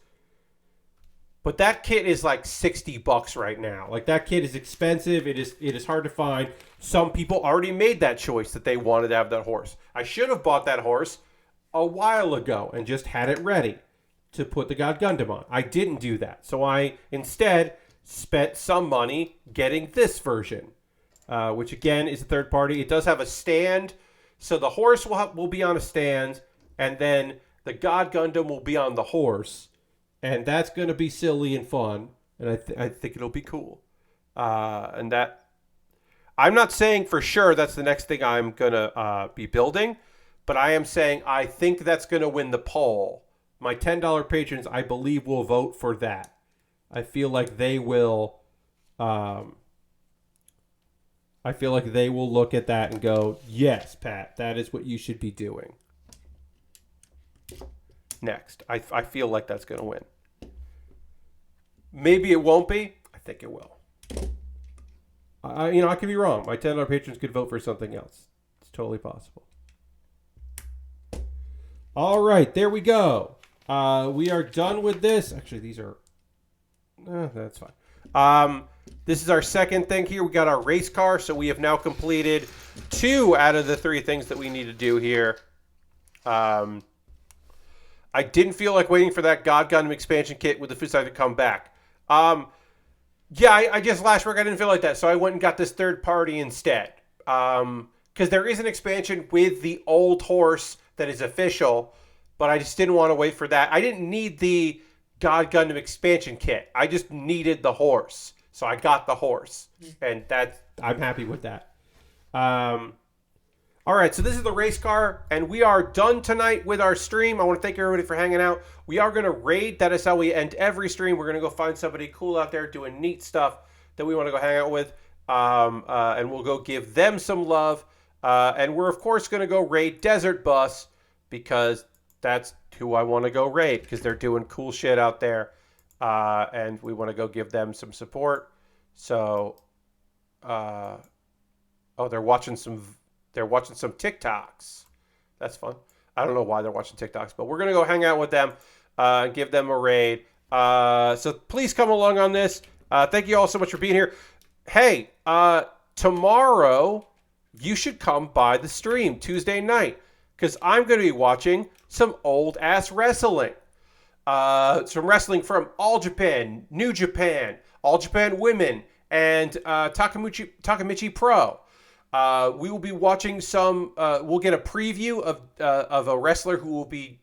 But that kit is like $60 right now. Like, that kit is expensive. It is hard to find. Some people already made that choice that they wanted to have that horse. I should have bought that horse a while ago and just had it ready to put the God Gundam on. I didn't do that. So I instead spent some money getting this version. Which again is a third party. It does have a stand, so the horse will be on a stand, and then the God Gundam will be on the horse, and that's going to be silly and fun, and I think it'll be cool. And that I'm not saying for sure that's the next thing I'm going to be building, but I am saying I think that's going to win the poll. My $10 patrons, I believe, will vote for that. I feel like they will. I feel like they will look at that and go, yes, Pat, that is what you should be doing. Next. I feel like that's going to win. Maybe it won't be. I think it will. I could be wrong. My $10 patrons could vote for something else. It's totally possible. All right, there we go. We are done with this. Actually, these are... that's fine. This is our second thing here. We got our race car, so we have now completed 2 out of the 3 things that we need to do here. I didn't feel like waiting for that God Gundam expansion kit with the Fusai to come back. I just last week I didn't feel like that, so I went and got this third party instead. Because there is an expansion with the old horse that is official, but I just didn't want to wait for that. I didn't need the God Gundam expansion kit. I just needed the horse. So I got the horse. And I'm happy with that. All right, so this is the race car, and we are done tonight with our stream. I want to thank everybody for hanging out. We are going to raid. That is how we end every stream. We're going to go find somebody cool out there doing neat stuff that we want to go hang out with, and we'll go give them some love. And we're of course going to go raid Desert Bus because that's who I want to go raid because they're doing cool shit out there, and we want to go give them some support. So, oh, they're watching some TikToks. That's fun. I don't know why they're watching TikToks, but we're gonna go hang out with them and give them a raid. So please come along on this. Thank you all so much for being here. Hey, tomorrow you should come by the stream Tuesday night because I'm going to be watching some old ass wrestling. Some wrestling from All Japan, New Japan, All Japan Women, and Takamichi Pro. We will be watching some. We'll get a preview of a wrestler who will be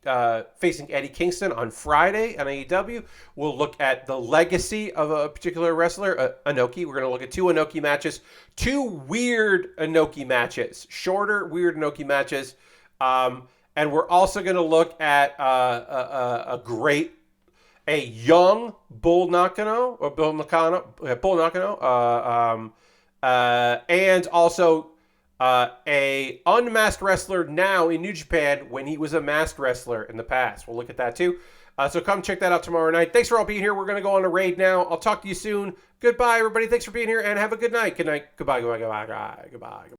facing Eddie Kingston on Friday on AEW. We'll look at the legacy of a particular wrestler, Inoki. We're going to look at 2 Inoki matches, 2 weird Inoki matches, shorter weird Inoki matches, and we're also going to look at a young Bull Nakano and also a unmasked wrestler now in New Japan when he was a masked wrestler in the past. We'll look at that too. So come check that out tomorrow night. Thanks for all being here. We're going to go on a raid now. I'll talk to you soon. Goodbye, everybody. Thanks for being here and have a good night. Good night. Goodbye. Goodbye. Goodbye. Goodbye. Goodbye.